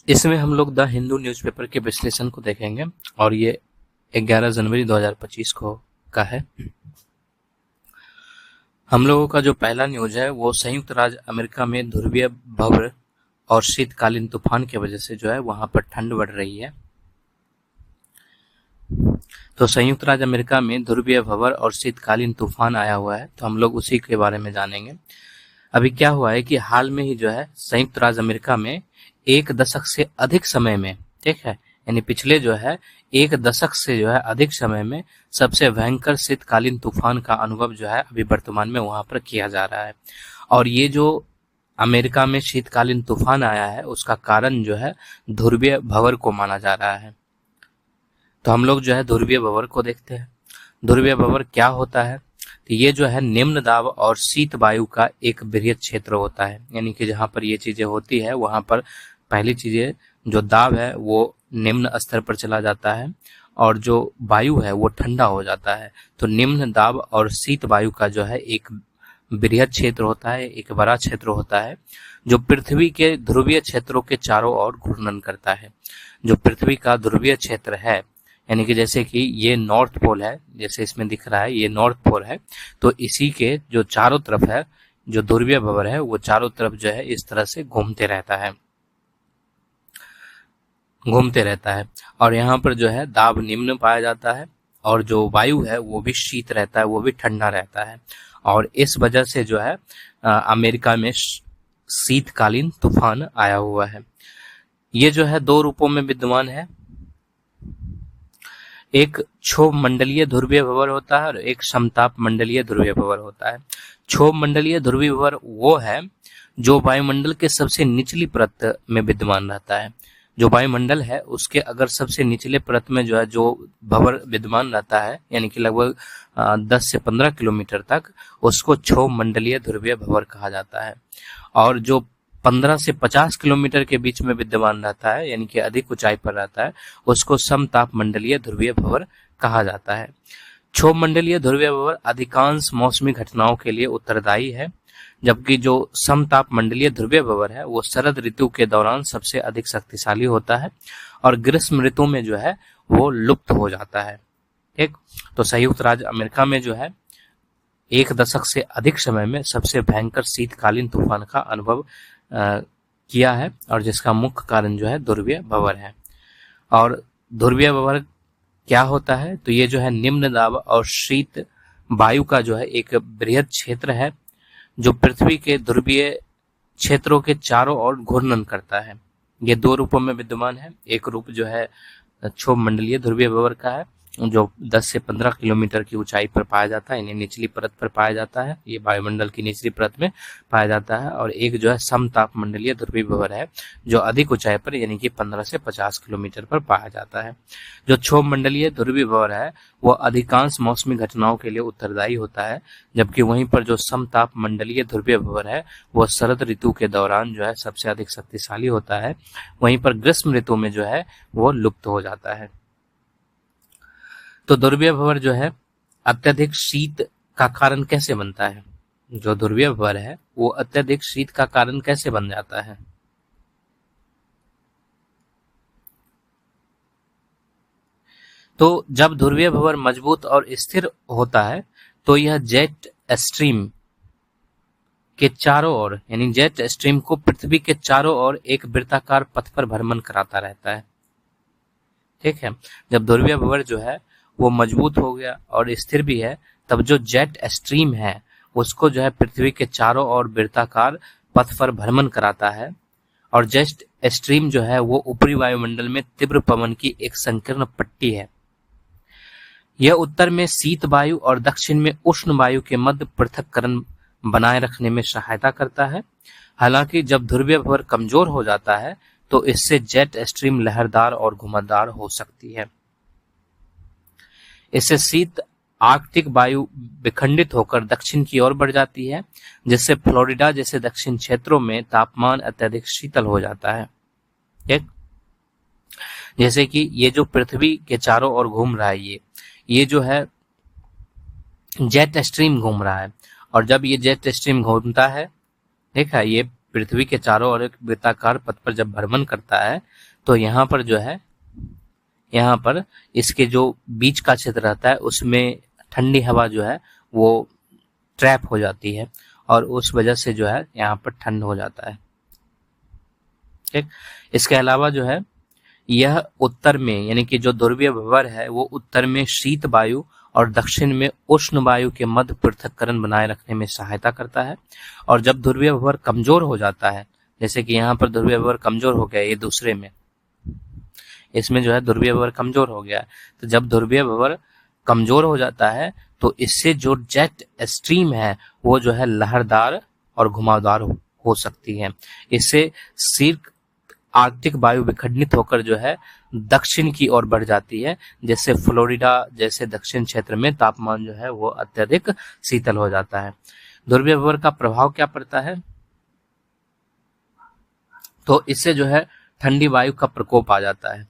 इसमें हम लोग द हिंदू न्यूज़पेपर के विश्लेषण को देखेंगे और ये 11 जनवरी 2025 को का है। हम लोगों का जो पहला न्यूज है वो संयुक्त राज्य अमेरिका में ध्रुवीय भंवर और शीतकालीन तूफान की वजह से जो है वहां पर ठंड बढ़ रही है। तो संयुक्त राज्य अमेरिका में ध्रुवीय भंवर और शीतकालीन तूफान आया हुआ है, तो हम लोग उसी के बारे में जानेंगे। अभी क्या हुआ है कि हाल में ही जो है संयुक्त राज्य अमेरिका में 1 दशक से अधिक समय में, ठीक है, यानी पिछले जो है 1 दशक से जो है अधिक समय में सबसे भयंकर शीतकालीन तूफान का अनुभव जो है अभी वर्तमान में वहां पर किया जा रहा है। और ये जो अमेरिका में शीतकालीन तूफान आया है उसका कारण जो है ध्रुवीय भंवर को माना जा रहा है। तो हम लोग जो है ध्रुवीय भंवर को देखते हैं। ध्रुवीय भंवर क्या होता है? तो ये जो है निम्न दाब और शीत वायु का एक वृहद क्षेत्र होता है, यानी कि जहां पर ये चीजें होती है वहां पर पहली चीजें जो दाब है वो निम्न स्तर पर चला जाता है और जो वायु है वो ठंडा हो जाता है। तो निम्न दाब और शीत वायु का जो है एक वृहद क्षेत्र होता है, एक बड़ा क्षेत्र होता है जो पृथ्वी के ध्रुवीय क्षेत्रों के चारों ओर घूर्णन करता है। जो पृथ्वी का ध्रुवीय क्षेत्र है, यानी कि जैसे कि ये नॉर्थ पोल है, जैसे इसमें दिख रहा है ये नॉर्थ पोल है, तो इसी के जो चारों तरफ है जो ध्रुवीय भंवर है वो चारों तरफ जो है इस तरह से घूमते रहता है और यहाँ पर जो है दाब निम्न पाया जाता है और जो वायु है वो भी शीत रहता है, वो भी ठंडा रहता है। और इस वजह से जो है अमेरिका में शीतकालीन तूफान आया हुआ है। ये जो है 2 रूपों में विद्यमान है। एक क्षोभ मंडलीय ध्रुवीय भंवर होता है और एक समताप मंडलीय ध्रुवीय भंवर होता है। क्षोभ मंडलीय ध्रुवीय भंवर वो है जो वायुमंडल के सबसे निचली परत में विद्यमान रहता है। जो वायुमंडल है उसके अगर सबसे निचले परत में जो है जो भंवर विद्यमान रहता है, यानी कि लगभग 10 से 15 किलोमीटर तक, उसको क्षोभ मंडलीय ध्रुवीय भंवर कहा जाता है। और जो 15 से 50 किलोमीटर के बीच में विद्यमान रहता है, यानी कि अधिक ऊंचाई पर रहता है, उसको समताप मंडलीय ध्रुवीय भंवर कहा जाता है। क्षोभ मंडलीय ध्रुवीय भंवर अधिकांश मौसमी घटनाओं के लिए उत्तरदायी है, जबकि जो समताप मंडलीय ध्रुवीय भंवर है वो शरद ऋतु के दौरान सबसे अधिक शक्तिशाली होता है और ग्रीष्म ऋतु में जो है वो लुप्त हो जाता है। ठीक, तो संयुक्त राज्य अमेरिका में जो है 1 दशक से अधिक समय में सबसे भयंकर शीतकालीन तूफान का अनुभव किया है और जिसका मुख्य कारण जो है ध्रुवीय भंवर है। और ध्रुवीय भंवर क्या होता है? तो ये जो है निम्न दाब और शीत वायु का जो है एक वृहद क्षेत्र है जो पृथ्वी के ध्रुवीय क्षेत्रों के चारों ओर घूर्णन करता है। ये 2 रूपों में विद्यमान है। एक रूप जो है क्षोभ मंडलीय ध्रुवीय भंवर का है जो 10 से 15 किलोमीटर की ऊंचाई पर पाया जाता है, यानी निचली परत पर पाया जाता है, ये वायुमंडल की निचली परत में पाया जाता है। और एक जो है समताप मंडलीय ध्रुवीय भंवर है जो अधिक ऊंचाई पर, यानी कि 15 से 50 किलोमीटर पर पाया जाता है। जो क्षोभ मंडलीय ध्रुवीय भंवर है वो अधिकांश मौसमी घटनाओं के लिए उत्तरदायी होता है, जबकि वहीं पर जो समताप मंडलीय ध्रुवीय भंवर है वो शरद ऋतु के दौरान जो है सबसे अधिक शक्तिशाली होता है। वहीं पर ग्रीष्म ऋतु में जो है वो लुप्त हो जाता है। तो ध्रुवीय भंवर जो है अत्यधिक शीत का कारण कैसे बनता है? जो ध्रुवीय भंवर है वो अत्यधिक शीत का कारण कैसे बन जाता है? तो जब ध्रुवीय भंवर मजबूत और स्थिर होता है तो यह जेट स्ट्रीम के चारों ओर, यानी जेट स्ट्रीम को पृथ्वी के चारों ओर एक वृत्ताकार पथ पर भ्रमण कराता रहता है। ठीक है, जब ध्रुवीय भंवर जो है वो मजबूत हो गया और स्थिर भी है, तब जो जेट स्ट्रीम है उसको जो है पृथ्वी के चारों ओर वृत्ताकार पथ पर भ्रमण कराता है। और जेट स्ट्रीम जो है वो ऊपरी वायुमंडल में तीव्र पवन की एक संकीर्ण पट्टी है। यह उत्तर में शीत वायु और दक्षिण में उष्ण वायु के मध्य पृथक्करण बनाए रखने में सहायता करता है। हालांकि जब ध्रुवीय भंवर कमजोर हो जाता है तो इससे जेट स्ट्रीम लहरदार और घुमावदार हो सकती है। इससे शीत आर्कटिक वायु विखंडित होकर दक्षिण की ओर बढ़ जाती है, जिससे फ्लोरिडा जैसे दक्षिण क्षेत्रों में तापमान अत्यधिक शीतल हो जाता है। एक जैसे कि ये जो पृथ्वी के चारों ओर घूम रहा है, ये जो है जेट स्ट्रीम घूम रहा है, और जब ये जेट स्ट्रीम घूमता है, देखा, ये पृथ्वी के चारों ओर एक वृत्ताकार पथ पर जब भ्रमण करता है तो यहाँ पर जो है, यहाँ पर इसके जो बीच का क्षेत्र रहता है उसमें ठंडी हवा जो है वो ट्रैप हो जाती है और उस वजह से जो है यहाँ पर ठंड हो जाता है। ठीक, इसके अलावा जो है यह उत्तर में, यानी कि जो ध्रुवीय भंवर है वो उत्तर में शीत वायु और दक्षिण में उष्ण वायु के मध्य पृथक्करण बनाए रखने में सहायता करता है। और जब ध्रुवीय भंवर कमजोर हो जाता है, जैसे कि यहाँ पर ध्रुवीय भंवर कमजोर हो गया, ये दूसरे में, इसमें जो है ध्रुवीय भंवर कमजोर हो गया, तो जब ध्रुवीय भंवर कमजोर हो जाता है तो इससे जो जेट स्ट्रीम है वो जो है लहरदार और घुमावदार हो सकती है। इससे शीर्ष आर्कटिक वायु विखंडित होकर जो है दक्षिण की ओर बढ़ जाती है, जैसे फ्लोरिडा जैसे दक्षिण क्षेत्र में तापमान जो है वो अत्यधिक शीतल हो जाता है। ध्रुवीय भंवर का प्रभाव क्या पड़ता है, तो इससे जो है ठंडी वायु का प्रकोप आ जाता है।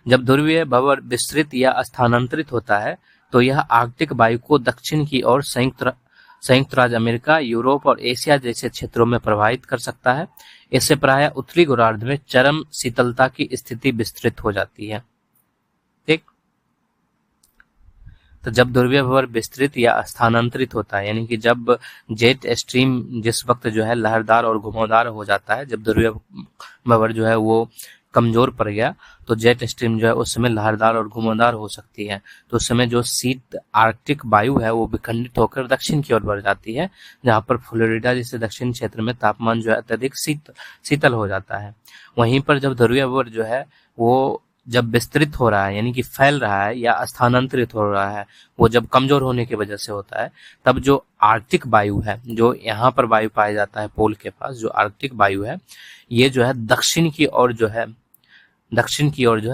जब ध्रुवीय भंवर विस्तृत या स्थानांतरित होता है तो यह आर्कटिक वायु को दक्षिण की ओर संयुक्त राज्य अमेरिका, यूरोप और एशिया जैसे क्षेत्रों में प्रभावित कर सकता है। इससे प्रायः उत्तरी गोलार्ध में चरम शीतलता की स्थिति विस्तृत हो जाती है। ठीक, तो जब ध्रुवीय भंवर विस्तृत या स्थानांतरित होता है, यानी कि जब जेट स्ट्रीम जिस वक्त जो है लहरदार और घुमावदार हो जाता है, जब ध्रुवीय भंवर जो है वो कमजोर पड़ गया तो जेट स्ट्रीम जो है उस समय लहरदार और घुमावदार हो सकती है। तो उस समय जो शीत आर्कटिक वायु है वो विखंडित होकर दक्षिण की ओर बढ़ जाती है, जहाँ पर फ्लोरिडा जैसे दक्षिण क्षेत्र में तापमान जो है अत्यधिक शीतल हो जाता है। वहीं पर जब ध्रुवीय भंवर जो है वो जब विस्तृत हो रहा है, यानी कि फैल रहा है या स्थानांतरित हो रहा है, वो जब कमजोर होने की वजह से होता है, तब जो आर्कटिक वायु है, जो यहाँ पर वायु पाया जाता है पोल के पास, जो आर्कटिक वायु है ये जो है दक्षिण की ओर जो है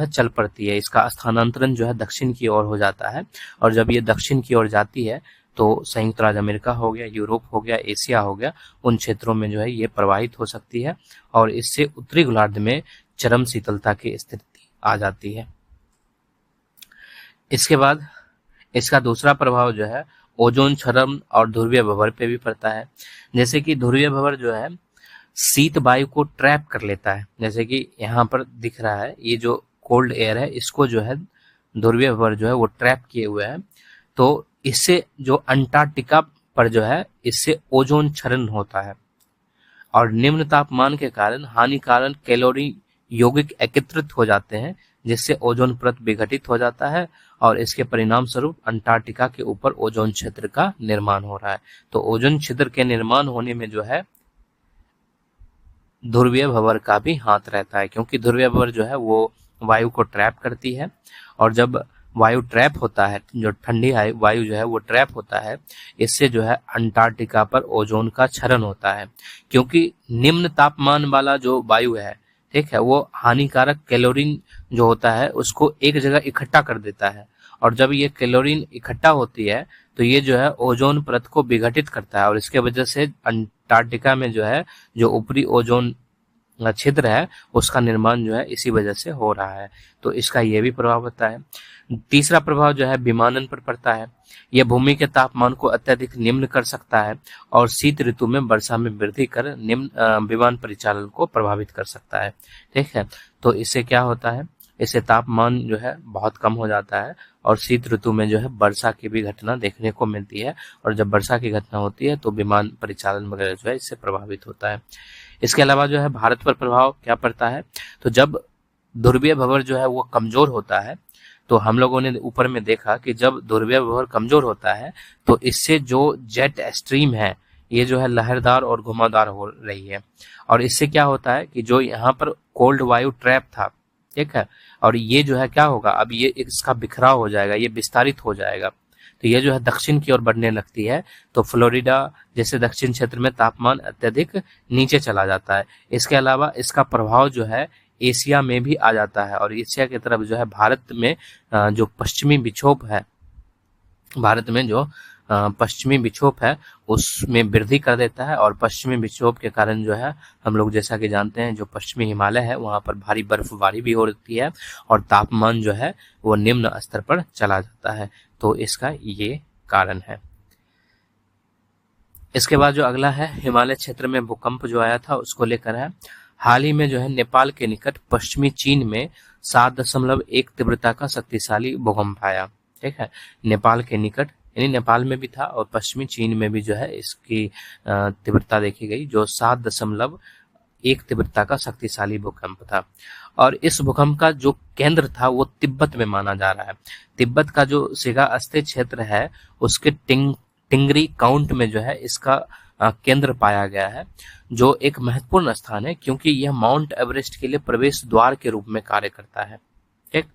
चल पड़ती है। इसका स्थानांतरण जो है दक्षिण की ओर हो जाता है, और जब ये दक्षिण की ओर जाती है तो संयुक्त राज्य अमेरिका हो गया, यूरोप हो गया, एशिया हो गया, उन क्षेत्रों में जो है ये प्रवाहित हो सकती है और इससे उत्तरी गोलार्ध में चरम शीतलता की स्थिति आ जाती है। इसके बाद इसका दूसरा प्रभाव जो है ओजोन क्षरण और ध्रुवीय भंवर पे भी पड़ता है। जैसे कि ध्रुवीय भंवर जो है शीत वायु को ट्रैप कर लेता है, जैसे कि यहाँ पर दिख रहा है, ये जो कोल्ड एयर है इसको जो है ध्रुवीय भंवर जो है वो ट्रैप किए हुए है। तो इससे जो अंटार्कटिका पर जो है इससे ओजोन क्षरण होता है और निम्न तापमान के कारण हानिकारक कैलोरी यौगिक एकत्रित हो जाते हैं, जिससे ओजोन परत विघटित हो जाता है और इसके परिणाम स्वरूप अंटार्कटिका के ऊपर ओजोन क्षेत्र का निर्माण हो रहा है। तो ओजोन क्षेत्र के निर्माण होने में जो है ध्रुवीय भंवर का भी हाथ रहता है, क्योंकि ध्रुवीय भंवर जो है वो वायु को ट्रैप करती है और जब वायु ट्रैप होता है, जो ठंडी वायु जो है वो ट्रैप होता है, इससे जो है अंटार्कटिका पर ओजोन का क्षरण होता है। क्योंकि निम्न तापमान वाला जो वायु है, ठीक है, वो हानिकारक कैलोरीन जो होता है उसको एक जगह इकट्ठा कर देता है और जब ये कैलोरीन इकट्ठा होती है तो ये जो है ओजोन परत को विघटित करता है और इसके वजह से अंटार्कटिका में जो है जो ऊपरी ओजोन छिद्र है उसका निर्माण जो है इसी वजह से हो रहा है। तो इसका ये भी प्रभाव होता है। तीसरा प्रभाव जो है विमानन पर पड़ता है। यह भूमि के तापमान को अत्यधिक निम्न कर सकता है और शीत ऋतु में वर्षा में वृद्धि कर निम्न विमान परिचालन को प्रभावित कर सकता है। ठीक है, तो इससे क्या होता है, इससे तापमान जो है बहुत कम हो जाता है और शीत ऋतु में जो है वर्षा की भी घटना देखने को मिलती है और जब वर्षा की घटना होती है तो विमान परिचालन वगैरह जो है इससे प्रभावित होता है। इसके अलावा जो है भारत पर प्रभाव क्या पड़ता है, तो जब ध्रुवीय भंवर जो है वो कमजोर होता है तो हम लोगों ने ऊपर में देखा कि जब ध्रुवीय भंवर कमजोर होता है तो इससे जो जेट स्ट्रीम है ये जो है लहरदार और घुमावदार हो रही है और इससे क्या होता है कि जो यहाँ पर कोल्ड वायु ट्रैप था, ठीक है, और ये जो है क्या होगा, अब ये इसका बिखराव हो जाएगा, ये विस्तारित हो जाएगा, तो ये जो है दक्षिण की ओर बढ़ने लगती है। तो फ्लोरिडा जैसे दक्षिण क्षेत्र में तापमान अत्यधिक नीचे चला जाता है। इसके अलावा इसका प्रभाव जो है एशिया में भी आ जाता है और एशिया की तरफ जो है भारत में जो पश्चिमी विक्षोभ है, भारत में जो पश्चिमी विक्षोभ है उसमें वृद्धि कर देता है और पश्चिमी विक्षोभ के कारण जो है हम लोग जैसा कि जानते हैं जो पश्चिमी हिमालय है वहां पर भारी बर्फबारी भी हो रही है और तापमान जो है वो निम्न स्तर पर चला जाता है। तो इसका ये कारण है। इसके बाद जो अगला है हिमालय क्षेत्र में भूकंप जो आया था उसको लेकर है। हाल ही में जो है नेपाल के निकट पश्चिमी चीन में 7.1 तीव्रता का शक्तिशाली भूकंप आया। ठीक है, नेपाल के निकट यानी नेपाल में भी था और पश्चिमी चीन में भी जो है इसकी तीव्रता देखी गई, जो 7.1 तीव्रता का शक्तिशाली भूकंप था। और इस भूकंप का जो केंद्र था वो तिब्बत में माना जा रहा है। तिब्बत का जो सिगास्ते क्षेत्र है उसके टिंगरी काउंट में जो है इसका केंद्र पाया गया है, जो एक महत्वपूर्ण स्थान है क्योंकि यह माउंट एवरेस्ट के लिए प्रवेश द्वार के रूप में कार्य करता है। ठीक,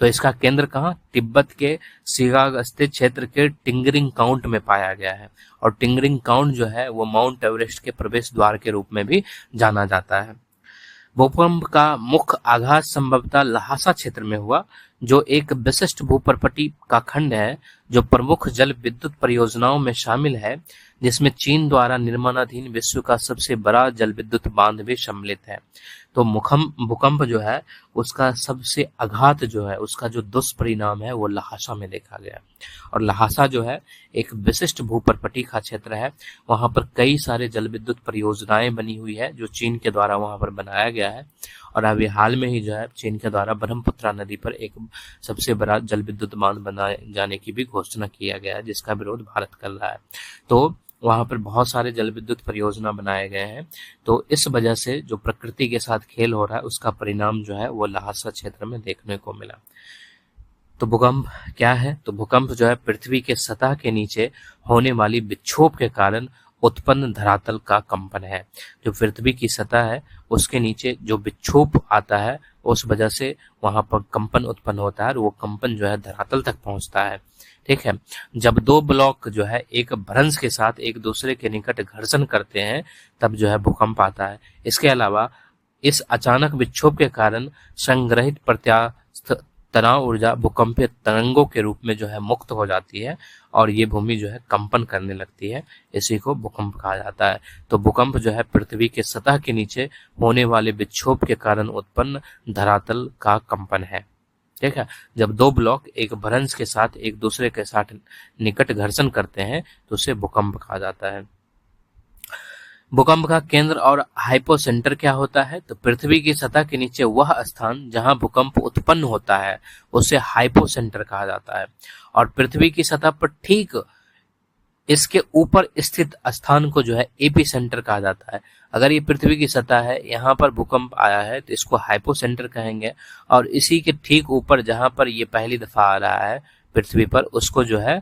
तो इसका केंद्र कहाँ, तिब्बत के सिगास्ते क्षेत्र के टिंगरिंग काउंट में पाया गया है। और टिंगरिंग काउंट जो है वो माउंट एवरेस्ट के प्रवेश द्वार के रूप में भी जाना जाता है। भूकंप का मुख्य आघात संभवतः ल्हासा क्षेत्र में हुआ, जो एक विशिष्ट भूप्रपटी का खंड है जो प्रमुख जल विद्युत परियोजनाओं में शामिल है, जिसमें चीन द्वारा निर्माणाधीन विश्व का सबसे बड़ा जल विद्युत बांध भी सम्मिलित है। तो भूकंप जो है उसका सबसे आघात जो है उसका जो दुष्परिणाम है वो ल्हासा में देखा गया। और ल्हासा जो है एक विशिष्ट भूप्रपटी का क्षेत्र है, वहां पर कई सारे जल विद्युत परियोजनाएं बनी हुई है जो चीन के द्वारा वहां पर बनाया गया है। और अभी हाल में ही जो है चीन के द्वारा ब्रह्मपुत्रा नदी पर एक सबसे बड़ा जल विद्युत बांध बनाए जाने की भी घोषणा किया गया है, जिसका विरोध भारत कर रहा है। तो वहां पर बहुत सारे जल विद्युत परियोजना बनाए गए हैं। तो इस वजह से जो प्रकृति के साथ खेल हो रहा है उसका परिणाम जो है वो ल्हासा क्षेत्र में देखने को मिला। तो भूकंप क्या है, तो भूकंप जो है पृथ्वी के सतह के नीचे होने वाली विक्षोभ के कारण उत्पन्न धरातल का कंपन है। जो पृथ्वी की सतह है उसके नीचे जो विक्षोभ आता है उस वजह से वहां पर कंपन उत्पन्न होता है और वो कंपन जो है धरातल तक पहुंचता है। ठीक है, जब दो ब्लॉक जो है एक भ्रंश के साथ एक दूसरे के निकट घर्षण करते हैं तब जो है भूकंप आता है। इसके अलावा इस अचानक विक्षोभ के कारण संग्रहित प्रत्यास्थ तनाव ऊर्जा भूकंपीय तरंगों के रूप में जो है मुक्त हो जाती है और ये भूमि जो है कंपन करने लगती है। इसी को भूकंप कहा जाता है। तो भूकंप जो है पृथ्वी के सतह के नीचे होने वाले विक्षोभ के कारण उत्पन्न धरातल का कंपन है। ठीक है, जब दो ब्लॉक एक भ्रंश के साथ एक दूसरे के साथ निकट घर्षण करते हैं तो उसे भूकंप कहा जाता है। भूकंप का केंद्र और हाइपोसेंटर क्या होता है, तो पृथ्वी की सतह के नीचे वह स्थान जहां भूकंप उत्पन्न होता है उसे हाइपोसेंटर कहा जाता है। और पृथ्वी की सतह पर ठीक इसके ऊपर स्थित स्थान को जो है एपी सेंटर कहा जाता है। अगर ये पृथ्वी की सतह है, यहाँ पर भूकंप आया है तो इसको हाइपोसेंटर कहेंगे। और इसी के ठीक ऊपर जहां पर ये पहली दफा आ रहा है पृथ्वी पर उसको जो है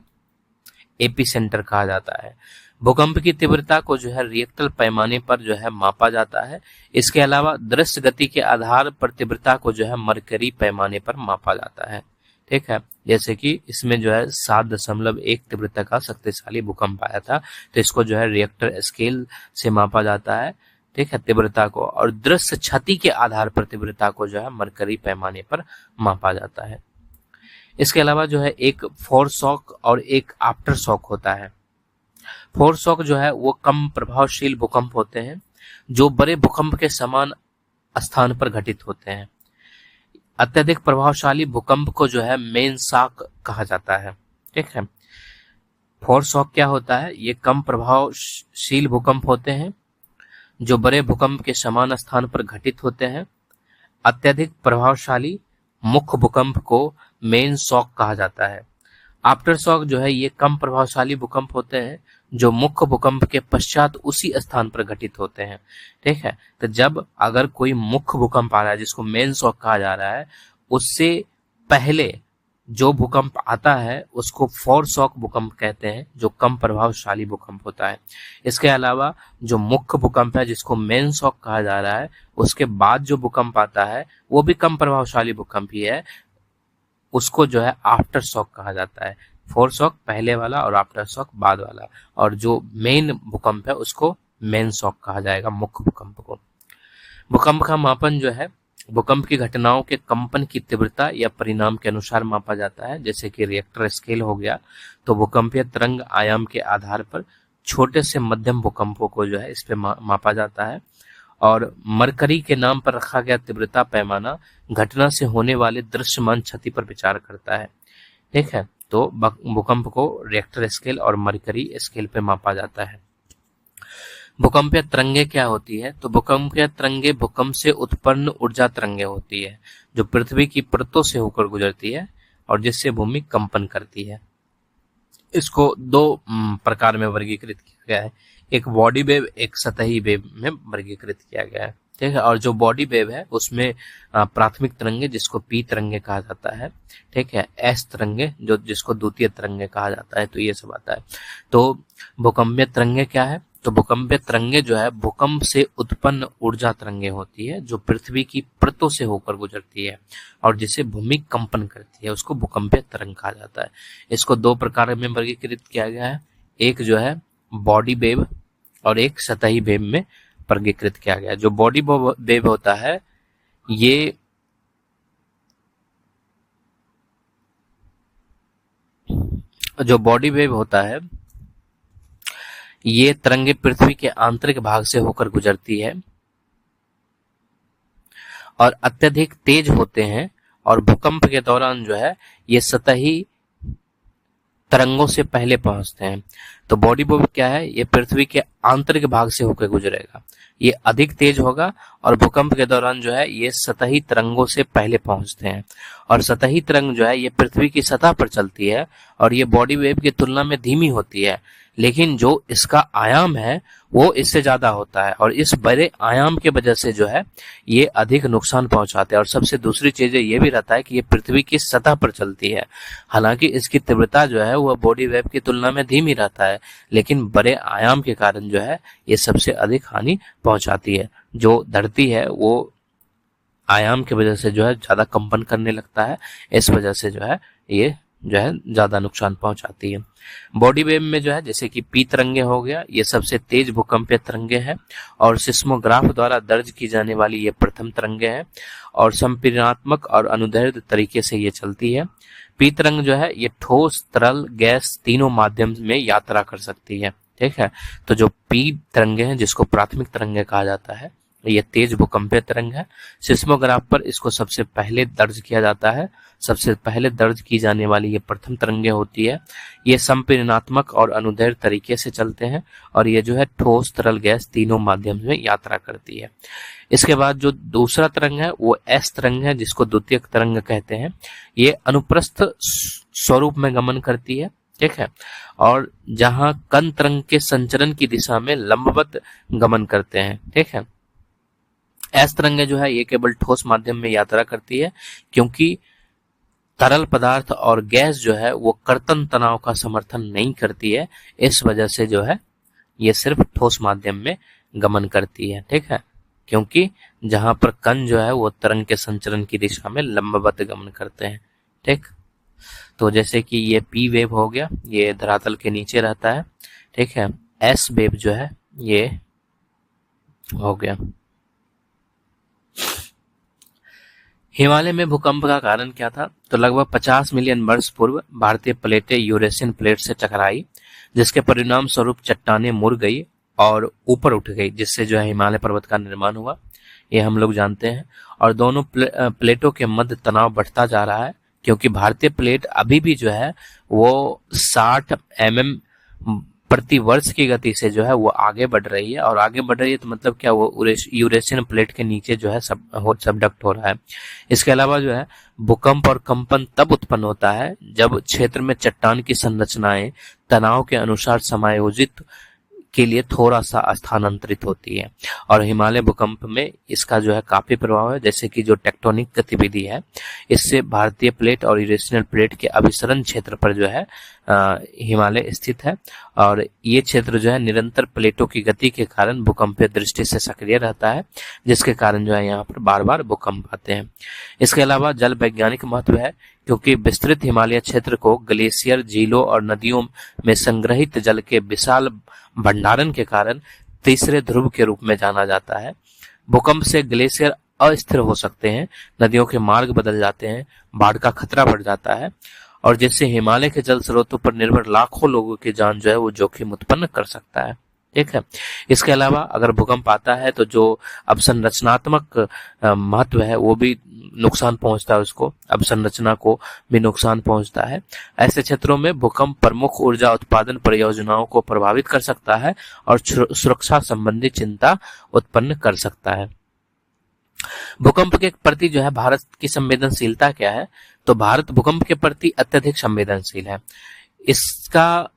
एपी सेंटर कहा जाता है। भूकंप की तीव्रता को जो है रिएक्टर पैमाने पर जो है मापा जाता है। इसके अलावा दृश्य गति के आधार पर तीव्रता को जो है मरकरी पैमाने पर मापा जाता है। ठीक है, जैसे कि इसमें जो है 7.1 तीव्रता का शक्तिशाली भूकंप आया था, तो इसको जो है रिएक्टर स्केल से मापा जाता है। ठीक है, तीव्रता को, और दृश्य क्षति के आधार पर तीव्रता को जो है मरकरी पैमाने पर मापा जाता है। इसके अलावा जो है एक फोर्स शॉक और एक आफ्टर शॉक होता है। फोर्स शॉक जो है वो कम प्रभावशील भूकंप होते हैं जो बड़े भूकंप के समान स्थान पर घटित होते हैं। अत्यधिक प्रभावशाली भूकंप को जो है मेन शॉक कहा जाता है। ठीक है, फोर्स शॉक क्या होता है, ये कम प्रभावशील भूकंप होते हैं जो बड़े भूकंप के समान स्थान पर घटित होते हैं। अत्यधिक प्रभावशाली मुख्य भूकंप को मेन शॉक कहा जाता है। आफ्टर शॉक जो है ये कम प्रभावशाली भूकंप होते हैं जो मुख्य भूकंप के पश्चात उसी स्थान पर घटित होते हैं। ठीक है, तो जब अगर कोई मुख्य भूकंप आ रहा है जिसको मेन शॉक कहा जा रहा है, उससे पहले जो भूकंप आता है उसको फोर्स शॉक भूकंप कहते हैं, जो कम प्रभावशाली भूकंप होता है। इसके अलावा जो मुख्य भूकंप है जिसको मेन शॉक कहा जा रहा है, उसके बाद जो भूकंप आता है वो भी कम प्रभावशाली भूकंप ही है, उसको जो है आफ्टर शॉक कहा जाता है। फोर्स शॉक पहले वाला और आफ्टर शॉक बाद वाला, और जो मेन भूकंप है उसको मेन शॉक कहा जाएगा, मुख्य भूकंप को। भूकंप का मापन जो है भूकंप की घटनाओं के कंपन की तीव्रता या परिणाम के अनुसार मापा जाता है। जैसे कि रिएक्टर स्केल हो गया, तो भूकंपीय तरंग आयाम के आधार पर छोटे से मध्यम भूकंपों को जो है इस पे मापा जाता है। और मरकरी के नाम पर रखा गया तीव्रता पैमाना घटना से होने वाले दृश्यमान क्षति पर विचार करता है। ठीक है, तो भूकंप को रिएक्टर स्केल और मरकरी स्केल पे मापा जाता है। भूकंपीय तरंगे क्या होती है? तो भूकंपीय तरंगे भूकंप से उत्पन्न ऊर्जा तरंगे होती है जो पृथ्वी की परतों से होकर गुजरती है और जिससे भूमि कंपन करती है। इसको दो प्रकार में वर्गीकृत किया गया है, एक बॉडी वेव, एक सतही वेव में वर्गीकृत किया गया है। ठीक है, और जो बॉडी वेव है उसमें प्राथमिक तरंगे जिसको पी तरंगे कहा जाता है, ठीक है, एस तरंगे जो जिसको द्वितीय तरंगे कहा जाता है, तो ये सब आता है। तो भूकंपीय तरंगे क्या है? तो भूकंपीय तरंगे जो है भूकंप से उत्पन्न ऊर्जा तरंगे होती है जो पृथ्वी की परतों से होकर गुजरती है और जिसे भूमि कंपन करती है, उसको भूकंपीय तरंग कहा जाता है। इसको दो प्रकार में वर्गीकृत किया गया है, एक जो है बॉडी वेव और एक सतही वेव में वर्गीकृत किया गया है। जो बॉडी वेव होता है ये ये तरंगे पृथ्वी के आंतरिक भाग से होकर गुजरती है और अत्यधिक तेज होते हैं और भूकंप के दौरान जो है ये सतही तरंगों से पहले पहुंचते हैं। तो बॉडी वेव क्या है? ये पृथ्वी के आंतरिक भाग से होकर गुजरेगा, ये अधिक तेज होगा और भूकंप के दौरान जो है ये सतही तरंगों से पहले पहुंचते हैं। और सतही तरंग जो है ये पृथ्वी की सतह पर चलती है और ये बॉडी वेव की तुलना में धीमी होती है, लेकिन जो इसका आयाम है वो इससे ज्यादा होता है और इस बड़े आयाम के वजह से जो है ये अधिक नुकसान पहुंचाते हैं। और सबसे दूसरी चीज ये भी रहता है कि ये पृथ्वी की सतह पर चलती है, हालांकि इसकी तीव्रता जो है वह बॉडी वेव की तुलना में धीमी रहता है, लेकिन बड़े आयाम के कारण जो है ये सबसे अधिक हानि पहुंचाती है। जो धरती है वो आयाम की वजह से जो है ज्यादा कंपन करने लगता है, इस वजह से जो है ये जो है ज्यादा नुकसान पहुंचाती है। बॉडी वेव में जो है जैसे कि पी तरंगे हो गया, ये सबसे तेज भूकंपीय तरंगे हैं और सिस्मोग्राफ द्वारा दर्ज की जाने वाली ये प्रथम तरंगे हैं और संपीड़नात्मक और अनुदैर्ध्य तरीके से ये चलती है। पी तरंग जो है ये ठोस, तरल, गैस तीनों माध्यम में यात्रा कर सकती है। ठीक है, तो जो पी तरंगे हैं जिसको प्राथमिक तरंगे कहा जाता है, ये तेज भूकंपीय तरंग है। सिस्मोग्राफ पर इसको सबसे पहले दर्ज किया जाता है, सबसे पहले दर्ज की जाने वाली ये प्रथम तरंगे होती है। ये संपीड़नात्मक और अनुदैर्ध्य तरीके से चलते हैं और ये जो है ठोस, तरल, गैस तीनों माध्यम में यात्रा करती है। इसके बाद जो दूसरा तरंग है वो एस तरंग है जिसको द्वितीयक तरंग कहते हैं। ये अनुप्रस्थ स्वरूप में गमन करती है, ठीक है, और जहां कण तरंग के संचरण की दिशा में लंबवत गमन करते हैं। ठीक है, एस तरंगे जो है ये केवल ठोस माध्यम में यात्रा करती है क्योंकि तरल पदार्थ और गैस जो है वो कर्तन तनाव का समर्थन नहीं करती है, इस वजह से जो है ये सिर्फ ठोस माध्यम में गमन करती है। ठीक है, क्योंकि जहां पर कण जो है वो तरंग के संचरण की दिशा में लंबवत गमन करते हैं। ठीक, तो जैसे कि ये पी वेव हो गया, ये धरातल के नीचे रहता है। ठीक है, एस वेव जो है ये हो गया। हिमालय में भूकंप का कारण क्या था? तो लगभग 50 मिलियन वर्ष पूर्व भारतीय प्लेटें यूरेशियन प्लेट से टकराई, जिसके परिणाम स्वरूप चट्टानें मुड़ गई और ऊपर उठ गई, जिससे जो है हिमालय पर्वत का निर्माण हुआ, ये हम लोग जानते हैं। और दोनों प्लेटों के मध्य तनाव बढ़ता जा रहा है क्योंकि भारतीय प्लेट अभी भी जो है वो 60 mm प्रति वर्ष की गति से जो है वो आगे बढ़ रही है। और आगे बढ़ रही है तो मतलब क्या, वो यूरेशियन प्लेट के नीचे जो है सबडक्ट हो रहा है। इसके अलावा जो है भूकंप और कंपन तब उत्पन्न होता है जब क्षेत्र में चट्टान की संरचनाएं तनाव के अनुसार समायोजित के लिए थोड़ा सा स्थानांतरित होती है। और हिमालय भूकंप में इसका जो है काफी प्रभाव है, जैसे कि जो टेक्टोनिक गतिविधि है इससे भारतीय प्लेट और यूरेशियन प्लेट के अभिसरण क्षेत्र पर जो है हिमालय स्थित है और ये क्षेत्र जो है निरंतर प्लेटों की गति के कारण भूकंपीय दृष्टि से सक्रिय रहता है, जिसके कारण जो है यहाँ पर बार बार भूकंप आते हैं। इसके अलावा जल वैज्ञानिक महत्व है क्योंकि विस्तृत हिमालय क्षेत्र को ग्लेशियर, झीलों और नदियों में संग्रहित जल के विशाल भंडारण के कारण तीसरे ध्रुव के रूप में जाना जाता है। भूकंप से ग्लेशियर अस्थिर हो सकते हैं, नदियों के मार्ग बदल जाते हैं, बाढ़ का खतरा बढ़ जाता है और जिससे हिमालय के जल स्रोतों पर निर्भर लाखों लोगों की जान जो है वो जोखिम उत्पन्न कर सकता है। ठीक है, इसके अलावा अगर भूकंप आता है तो जो अवसंरचनात्मक महत्व है वो भी नुकसान पहुंचता है, उसको अवसंरचना को भी नुकसान पहुंचता है। ऐसे क्षेत्रों में भूकंप प्रमुख ऊर्जा उत्पादन परियोजनाओं को प्रभावित कर सकता है और सुरक्षा संबंधी चिंता उत्पन्न कर सकता है। भूकंप के प्रति जो है भारत की संवेदनशीलता क्या है? तो भारत भूकंप के प्रति अत्यधिक संवेदनशील है। इसका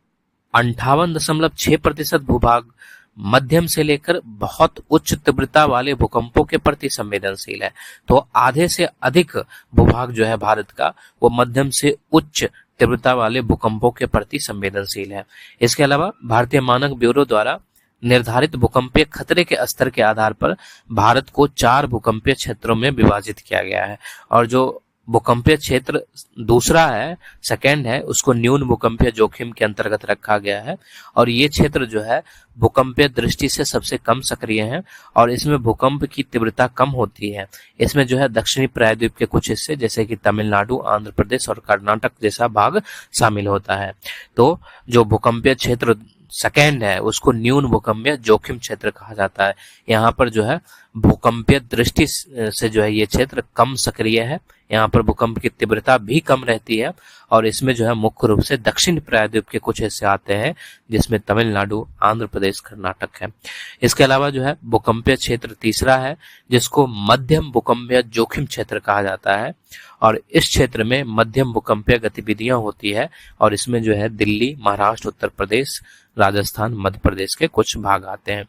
58.6% भूभाग मध्यम से लेकर बहुत उच्च तीव्रता वाले भूकंपों के प्रति संवेदनशील है। तो आधे से अधिक भूभाग जो है भारत का, वो मध्यम से उच्च तीव्रता वाले भूकंपों के प्रति संवेदनशील है। इसके अलावा भारतीय मानक ब्यूरो द्वारा निर्धारित भूकंपीय खतरे के स्तर के आधार पर भारत को 4 भूकंपीय क्षेत्रों में विभाजित किया गया है। और जो भूकंपीय क्षेत्र दूसरा है, सेकंड है, उसको न्यून भूकंपीय जोखिम के अंतर्गत रखा गया है। और ये क्षेत्र जो है भूकंपीय दृष्टि से सबसे कम सक्रिय है और इसमें भूकंप की तीव्रता कम होती है। इसमें जो है दक्षिणी प्रायद्वीप के कुछ हिस्से जैसे कि तमिलनाडु, आंध्र प्रदेश और कर्नाटक जैसा भाग शामिल होता है। तो जो भूकंपीय क्षेत्र सेकेंड है उसको न्यून भूकंपीय जोखिम क्षेत्र कहा जाता है। यहाँ पर जो है भूकंपीय दृष्टि से जो है ये क्षेत्र कम सक्रिय है, यहाँ पर भूकंप की तीव्रता भी कम रहती है और इसमें जो है मुख्य रूप से दक्षिण प्रायद्वीप के कुछ हिस्से आते हैं जिसमें तमिलनाडु, आंध्र प्रदेश, कर्नाटक है। इसके अलावा जो है भूकंपीय क्षेत्र तीसरा है जिसको मध्यम भूकंपीय जोखिम क्षेत्र कहा जाता है और इस क्षेत्र में मध्यम भूकंपीय गतिविधियां होती है और इसमें जो है दिल्ली, महाराष्ट्र, उत्तर प्रदेश, राजस्थान, मध्य प्रदेश के कुछ भाग आते हैं।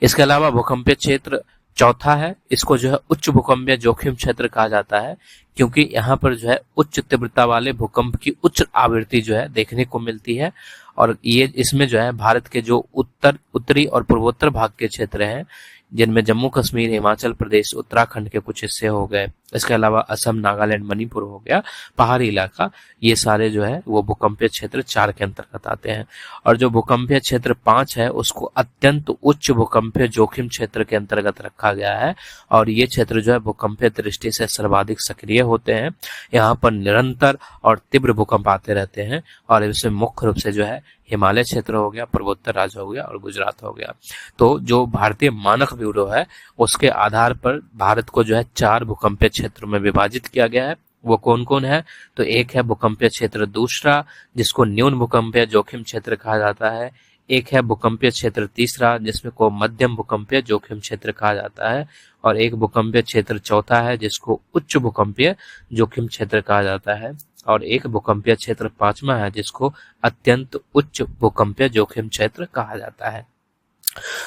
इसके अलावा भूकंपीय क्षेत्र चौथा है, इसको जो है उच्च भूकंपीय जोखिम क्षेत्र कहा जाता है क्योंकि यहाँ पर जो है उच्च तीव्रता वाले भूकंप की उच्च आवृत्ति जो है देखने को मिलती है और ये इसमें जो है भारत के जो उत्तरी और पूर्वोत्तर भाग के क्षेत्र हैं जिनमें जम्मू कश्मीर, हिमाचल प्रदेश, उत्तराखंड के कुछ हिस्से हो गए, इसके अलावा असम, नागालैंड, मणिपुर हो गया, पहाड़ी इलाका, ये सारे जो है वो भूकंपीय क्षेत्र 4 के अंतर्गत आते हैं। और जो भूकंपीय क्षेत्र 5 है उसको अत्यंत उच्च भूकंपीय जोखिम क्षेत्र के अंतर्गत रखा गया है और ये क्षेत्र जो है भूकंपीय दृष्टि से सर्वाधिक सक्रिय होते हैं। यहाँ पर निरंतर और तीव्र भूकंप आते रहते हैं और इसमें मुख्य रूप से जो है हिमालय क्षेत्र हो गया, पूर्वोत्तर राज्य हो गया और गुजरात हो गया। तो जो भारतीय मानक ब्यूरो है उसके आधार पर भारत को जो है 4 भूकंपीय क्षेत्रों में विभाजित किया गया है। वो कौन कौन है? तो एक है भूकंपीय क्षेत्र दूसरा जिसको न्यून भूकंपीय जोखिम क्षेत्र कहा जाता है, एक है भूकंपीय क्षेत्र तीसरा जिसमें को मध्यम भूकंपीय जोखिम क्षेत्र कहा जाता है और एक भूकंपीय क्षेत्र चौथा है जिसको उच्च भूकंपीय जोखिम क्षेत्र कहा जाता है और एक भूकंपीय क्षेत्र 5वां है जिसको अत्यंत उच्च भूकंपीय जोखिम क्षेत्र कहा जाता है।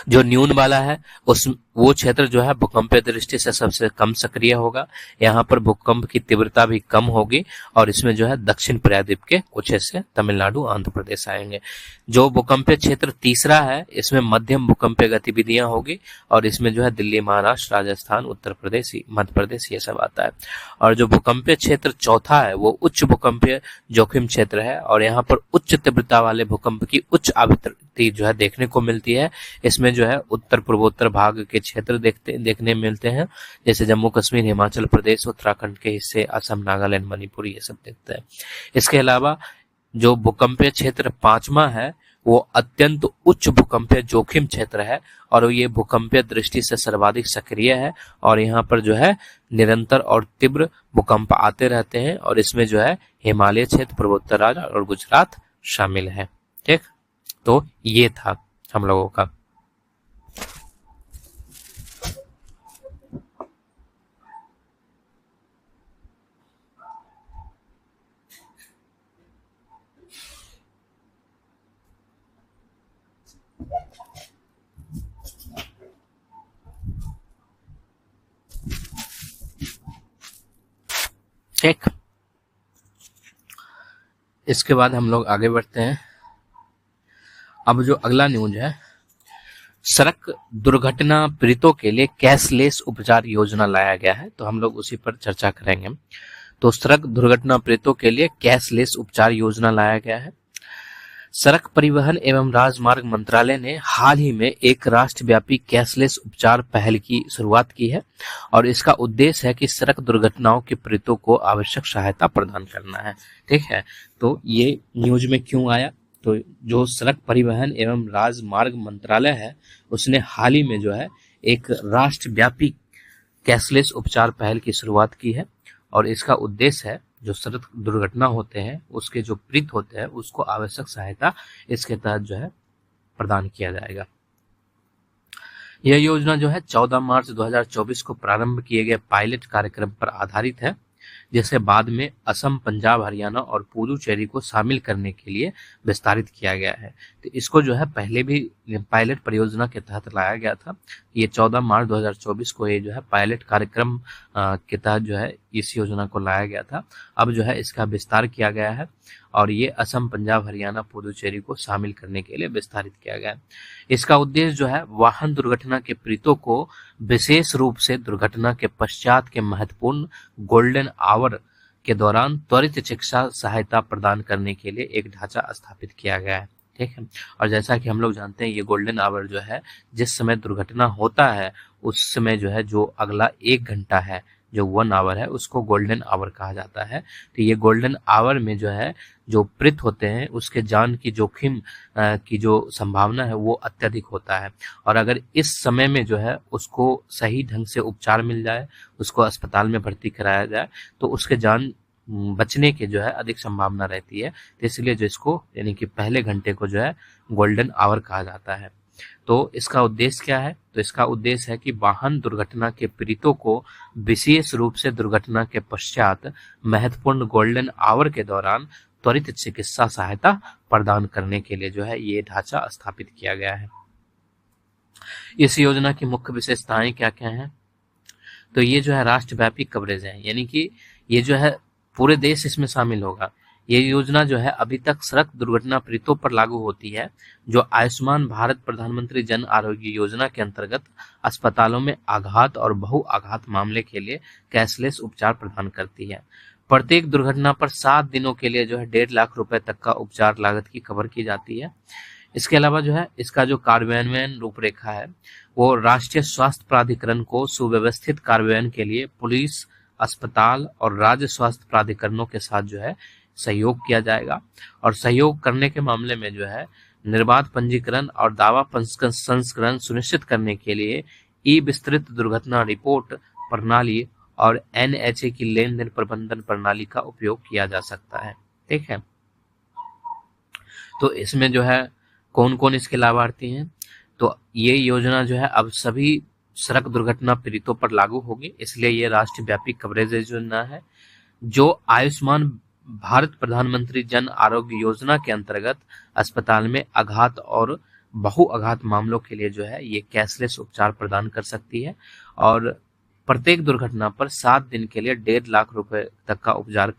जो न्यून वाला है वो क्षेत्र जो है भूकंपीय दृष्टि से सबसे कम सक्रिय होगा, यहाँ पर भूकंप की तीव्रता भी कम होगी और इसमें जो है दक्षिण प्रायद्वीप के कुछ हिस्से तमिलनाडु, आंध्र प्रदेश आएंगे। जो भूकंपीय क्षेत्र तीसरा है इसमें मध्यम भूकंपीय गतिविधियां होगी और इसमें जो है दिल्ली, महाराष्ट्र, राजस्थान, उत्तर प्रदेश, मध्य प्रदेश ये सब आता है। और जो भूकंपीय क्षेत्र चौथा है वो उच्च भूकंपीय जोखिम क्षेत्र है और यहाँ पर उच्च तीव्रता वाले भूकंप की उच्च आवृत्ति जो है देखने को मिलती है। इसमें जो है उत्तर पूर्वोत्तर भाग के क्षेत्र देखने मिलते हैं जैसे जम्मू कश्मीर, हिमाचल प्रदेश, उत्तराखंड के हिस्से, असम, नागालैंड, मणिपुर ये सब देखते हैं। इसके अलावा जो भूकंपीय क्षेत्र 5वां है वो अत्यंत उच्च भूकंपीय जोखिम क्षेत्र है और ये भूकंपीय दृष्टि से सर्वाधिक सक्रिय है और यहाँ पर जो है निरंतर और तीव्र भूकंप आते रहते हैं और इसमें जो है हिमालय क्षेत्र, पूर्वोत्तर राज्य और गुजरात शामिल है। ठीक, तो ये था हम लोगों का। ठीक, इसके बाद हम लोग आगे बढ़ते हैं। अब जो अगला न्यूज है, सड़क दुर्घटना पीड़ितों के लिए कैशलेस उपचार योजना लाया गया है, तो हम लोग उसी पर चर्चा करेंगे। तो सड़क दुर्घटना पीड़ितों के लिए कैशलेस उपचार योजना लाया गया है। सड़क परिवहन एवं राजमार्ग मंत्रालय ने हाल ही में एक राष्ट्रव्यापी कैशलेस उपचार पहल की शुरुआत की है और इसका उद्देश्य है कि सड़क दुर्घटनाओं के पीड़ितों को आवश्यक सहायता प्रदान करना है। ठीक है, तो ये न्यूज में क्यों आया? तो जो सड़क परिवहन एवं राजमार्ग मंत्रालय है उसने हाल ही में जो है एक राष्ट्रव्यापी कैशलेस उपचार पहल की शुरुआत की है और इसका उद्देश्य है जो सड़क दुर्घटना होते हैं उसके जो पीड़ित होते हैं उसको आवश्यक सहायता इसके तहत जो है प्रदान किया जाएगा। यह योजना जो है 14 मार्च 2024 को प्रारंभ किए गए पायलट कार्यक्रम पर आधारित है, जिसे बाद में असम, पंजाब, हरियाणा और पुडुचेरी को शामिल करने के लिए विस्तारित किया गया है। तो इसको जो है पहले भी पायलट परियोजना के तहत लाया गया था। ये 14 मार्च 2024 को ये जो है पायलट कार्यक्रम के तहत जो है इस योजना को लाया गया था। अब जो है इसका विस्तार किया गया है और ये असम, पंजाब, हरियाणा, पुडुचेरी को शामिल करने के लिए विस्तारित किया गया है। इसका उद्देश्य जो है वाहन दुर्घटना के पीड़ितों को विशेष रूप से दुर्घटना के पश्चात के महत्वपूर्ण गोल्डन आवर के दौरान त्वरित चिकित्सा सहायता प्रदान करने के लिए एक ढांचा स्थापित किया गया है। ठीक है, और जैसा कि हम लोग जानते हैं ये गोल्डन आवर जो है जिस समय दुर्घटना होता है उस समय जो है जो अगला 1 घंटा है जो 1 आवर है उसको गोल्डन आवर कहा जाता है। तो ये गोल्डन आवर में जो है जो पीड़ित होते हैं उसके जान की जोखिम की जो संभावना है वो अत्यधिक होता है और अगर इस समय में जो है उसको सही ढंग से उपचार मिल जाए, उसको अस्पताल में भर्ती कराया जाए तो उसके जान बचने की जो है अधिक संभावना रहती है। तो इसलिए जो इसको यानी कि पहले घंटे को जो है गोल्डन आवर कहा जाता है। तो इसका उद्देश्य क्या है? तो इसका उद्देश्य है कि वाहन दुर्घटना के पीड़ितों को विशेष रूप से दुर्घटना के पश्चात महत्वपूर्ण गोल्डन आवर के दौरान त्वरित चिकित्सा सहायता प्रदान करने के लिए जो है ये ढांचा स्थापित किया गया है। इस योजना की मुख्य विशेषताएं क्या क्या हैं? तो ये जो है राष्ट्रव्यापी कवरेज है, यानी कि ये जो है पूरे देश इसमें शामिल होगा। ये योजना जो है अभी तक सड़क दुर्घटना पीड़ितों पर लागू होती है जो आयुष्मान भारत प्रधानमंत्री जन आरोग्य योजना के अंतर्गत अस्पतालों में आघात और बहु आघात मामले के लिए कैशलेस उपचार प्रदान करती है। प्रत्येक दुर्घटना पर 7 दिनों के लिए जो है 1.5 लाख रुपए तक का उपचार लागत की कवर की जाती है। इसके अलावा जो है इसका जो कार्यान्वयन रूपरेखा है वो राष्ट्रीय स्वास्थ्य प्राधिकरण को सुव्यवस्थित कार्यान्वयन के लिए पुलिस, अस्पताल और राज्य स्वास्थ्य प्राधिकरणों के साथ जो है सहयोग किया जाएगा और सहयोग करने के मामले में जो है निर्बाध पंजीकरण और दावा संस्करण सुनिश्चित करने के लिए ई विस्तृत दुर्घटना रिपोर्ट प्रणाली और NHA की लेन देन प्रबंधन प्रणाली का उपयोग किया जा सकता है। ठीक है, तो इसमें जो है कौन कौन इसके लाभार्थी हैं? तो ये योजना जो है अब सभी सड़क दुर्घटना पीड़ितों पर लागू होगी, इसलिए ये राष्ट्रव्यापी कवरेज योजना है। जो आयुष्मान भारत प्रधानमंत्री जन आरोग्य योजना के अंतर्गत अस्पताल में आघात और बहु आघात मामलों के लिए जो है ये कैशलेस उपचार प्रदान कर सकती है और प्रत्येक दुर्घटना पर 7 दिन के लिए 1.5 लाख रुपए तक का उपचार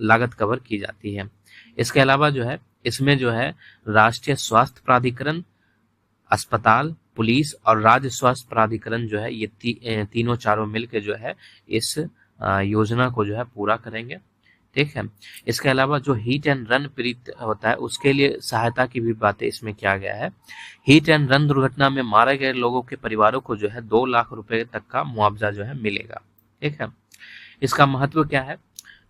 लागत कवर की जाती है। इसके अलावा जो है इसमें जो है राष्ट्रीय स्वास्थ्य प्राधिकरण, अस्पताल, पुलिस और राज्य स्वास्थ्य प्राधिकरण जो है ये तीनों चारों मिलकर जो है इस योजना को जो है पूरा करेंगे। ठीक है, इसके अलावा जो हिट एंड रन पीड़ित होता है उसके लिए सहायता की भी बातें इसमें किया गया है। हिट एंड रन दुर्घटना में मारे गए लोगों के परिवारों को जो है 2 लाख रुपए तक का मुआवजा जो है मिलेगा। ठीक है, इसका महत्व क्या है?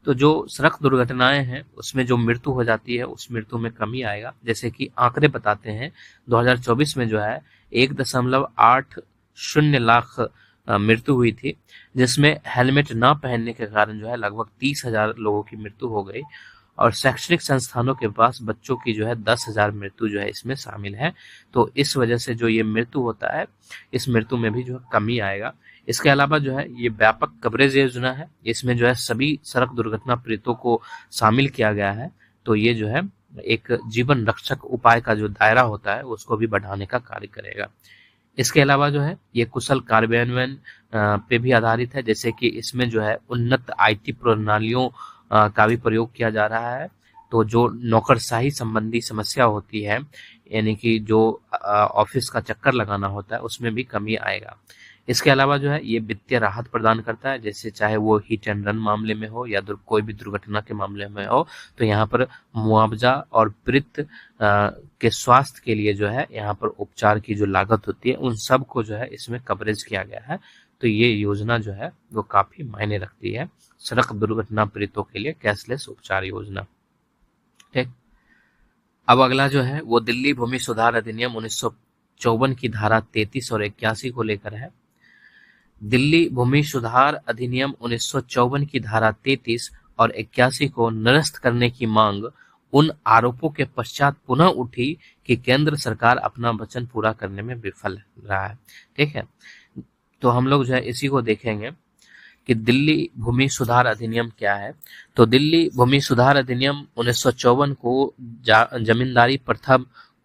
तो जो सड़क दुर्घटनाएं हैं उसमें जो मृत्यु हो जाती है उस मृत्यु में कमी आएगा। जैसे कि आंकड़े बताते हैं 2024 में जो है 1.80 लाख मृत्यु हुई थी, जिसमें हेलमेट ना पहनने के कारण जो है लगभग 30,000 लोगों की मृत्यु हो गई और शैक्षणिक संस्थानों के पास बच्चों की जो है 10,000 मृत्यु जो है इसमें शामिल है। तो इस वजह से जो ये मृत्यु होता है इस मृत्यु में भी जो है कमी आएगा। इसके अलावा जो है ये व्यापक कवरेज योजना है, इसमें जो है सभी सड़क दुर्घटना पीड़ितों को शामिल किया गया है। तो ये जो है एक जीवन रक्षक उपाय का जो दायरा होता है उसको भी बढ़ाने का कार्य करेगा। इसके अलावा जो है ये कुशल कार्यान्वयन पे भी आधारित है, जैसे कि इसमें जो है उन्नत IT प्रणालियों का भी प्रयोग किया जा रहा है। तो जो नौकरशाही संबंधी समस्या होती है यानी कि जो ऑफिस का चक्कर लगाना होता है उसमें भी कमी आएगा। इसके अलावा जो है ये वित्तीय राहत प्रदान करता है, जैसे चाहे वो हिट एंड रन मामले में हो या कोई भी दुर्घटना के मामले में हो, तो यहाँ पर मुआवजा और पीड़ित के स्वास्थ्य के लिए जो है यहाँ पर उपचार की जो लागत होती है उन सब को जो है इसमें कवरेज किया गया है। तो ये योजना जो है वो काफी मायने रखती है सड़क दुर्घटना पीड़ितों के लिए कैशलेस उपचार योजना। ठीक, अब अगला जो है वो दिल्ली भूमि सुधार अधिनियम 1954 की धारा 33 और 81 को लेकर है। दिल्ली भूमि सुधार अधिनियम 1954 की धारा 33 और 81 को निरस्त करने की मांग उन आरोपों के पश्चात पुनः उठी कि केंद्र सरकार अपना वचन पूरा करने में विफल रहा है। ठीक है, तो हम लोग जो है इसी को देखेंगे कि दिल्ली भूमि सुधार अधिनियम क्या है। तो दिल्ली भूमि सुधार अधिनियम 1954 को जमींदारी प्रथा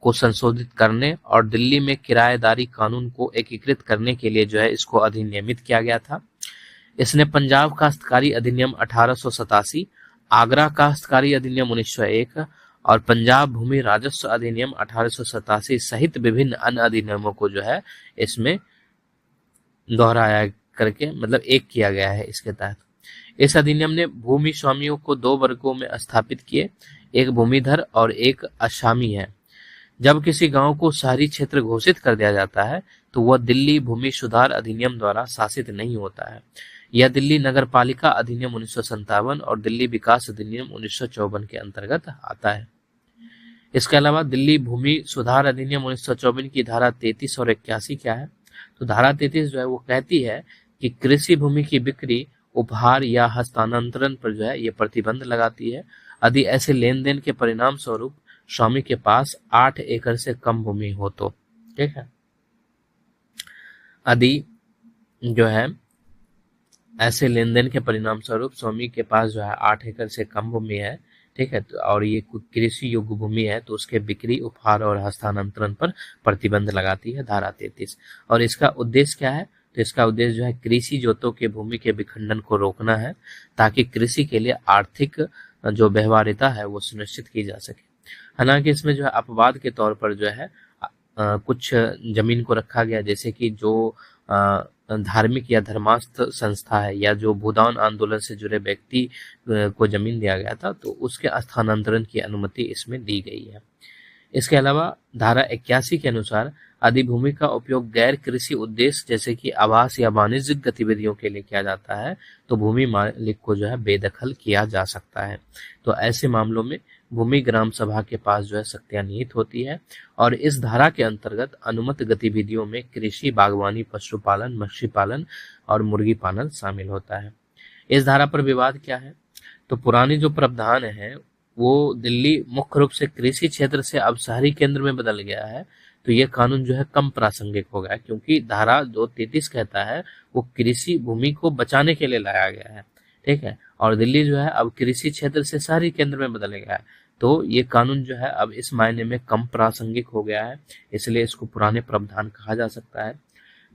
को संशोधित करने और दिल्ली में किराएदारी कानून को एकीकृत करने के लिए जो है इसको अधिनियमित किया गया था। इसने पंजाब काश्तकारी अधिनियम 1887, आगरा काश्तकारी अधिनियम 1901 और पंजाब भूमि राजस्व अधिनियम 1887 सहित विभिन्न अन्य अधिनियमों को जो है इसमें दोहराया करके मतलब एक किया गया है इसके तहत। इस अधिनियम ने भूमि स्वामियों को दो वर्गों में स्थापित किए, एक भूमिधर और एक असामी है। जब किसी गांव को शहरी क्षेत्र घोषित कर दिया जाता है तो वह दिल्ली भूमि सुधार अधिनियम द्वारा शासित नहीं होता है। यह दिल्ली नगर पालिका अधिनियम 1957 और दिल्ली विकास अधिनियम 1954 के अंतर्गत आता है। इसके अलावा दिल्ली भूमि सुधार अधिनियम 1954 की धारा 33 और 81 क्या है? तो धारा 33 जो है वो कहती है कि कृषि भूमि की बिक्री, उपहार या हस्तांतरण पर जो है ये प्रतिबंध लगाती है यदि ऐसे लेन देन के परिणाम स्वरूप स्वामी के पास 8 एकड़ से कम भूमि हो तो। ठीक है, यदि जो है ऐसे लेन देन के परिणाम स्वरूप स्वामी के पास जो है 8 एकड़ से कम भूमि है, ठीक है, तो और ये कृषि योग्य भूमि है तो उसके बिक्री, उपहार और हस्तांतरण पर प्रतिबंध लगाती है धारा 33। और इसका उद्देश्य क्या है? तो इसका उद्देश्य जो है कृषि जोतों के भूमि के विखंडन को रोकना है ताकि कृषि के लिए आर्थिक जो व्यवहार्यता है वो सुनिश्चित की जा सके। हालांकि इसमें जो है अपवाद के तौर पर जो है कुछ जमीन को रखा गया, जैसे कि जो धार्मिक या धर्मास्थ संस्था है या जो भूदान आंदोलन से जुड़े व्यक्ति को जमीन दिया गया था तो उसके स्थानांतरण की अनुमति इसमें दी गई है। इसके अलावा धारा 81 के अनुसार यदि भूमि का उपयोग गैर कृषि उद्देश्य जैसे कि आवास या वाणिज्यिक गतिविधियों के लिए किया जाता है तो भूमि मालिक को जो है बेदखल किया जा सकता है। तो ऐसे मामलों में भूमि ग्राम सभा के पास जो है शक्तियां निहित होती है और इस धारा के अंतर्गत अनुमत गतिविधियों में कृषि, बागवानी, पशुपालन, मत्स्य पालन और मुर्गी पालन शामिल होता है। इस धारा पर विवाद क्या है? तो पुरानी जो प्रावधान है वो दिल्ली मुख्य रूप से कृषि क्षेत्र से अब शहरी केंद्र में बदल गया है, तो ये कानून जो है कम प्रासंगिक हो गया क्योंकि धारा जो 33 कहता है वो कृषि भूमि को बचाने के लिए लाया गया है। ठीक है, और दिल्ली जो है अब कृषि क्षेत्र से शहरी केंद्र में बदल गया है, तो ये कानून जो है अब इस मायने में कम प्रासंगिक हो गया है, इसलिए इसको पुराने प्रावधान कहा जा सकता है।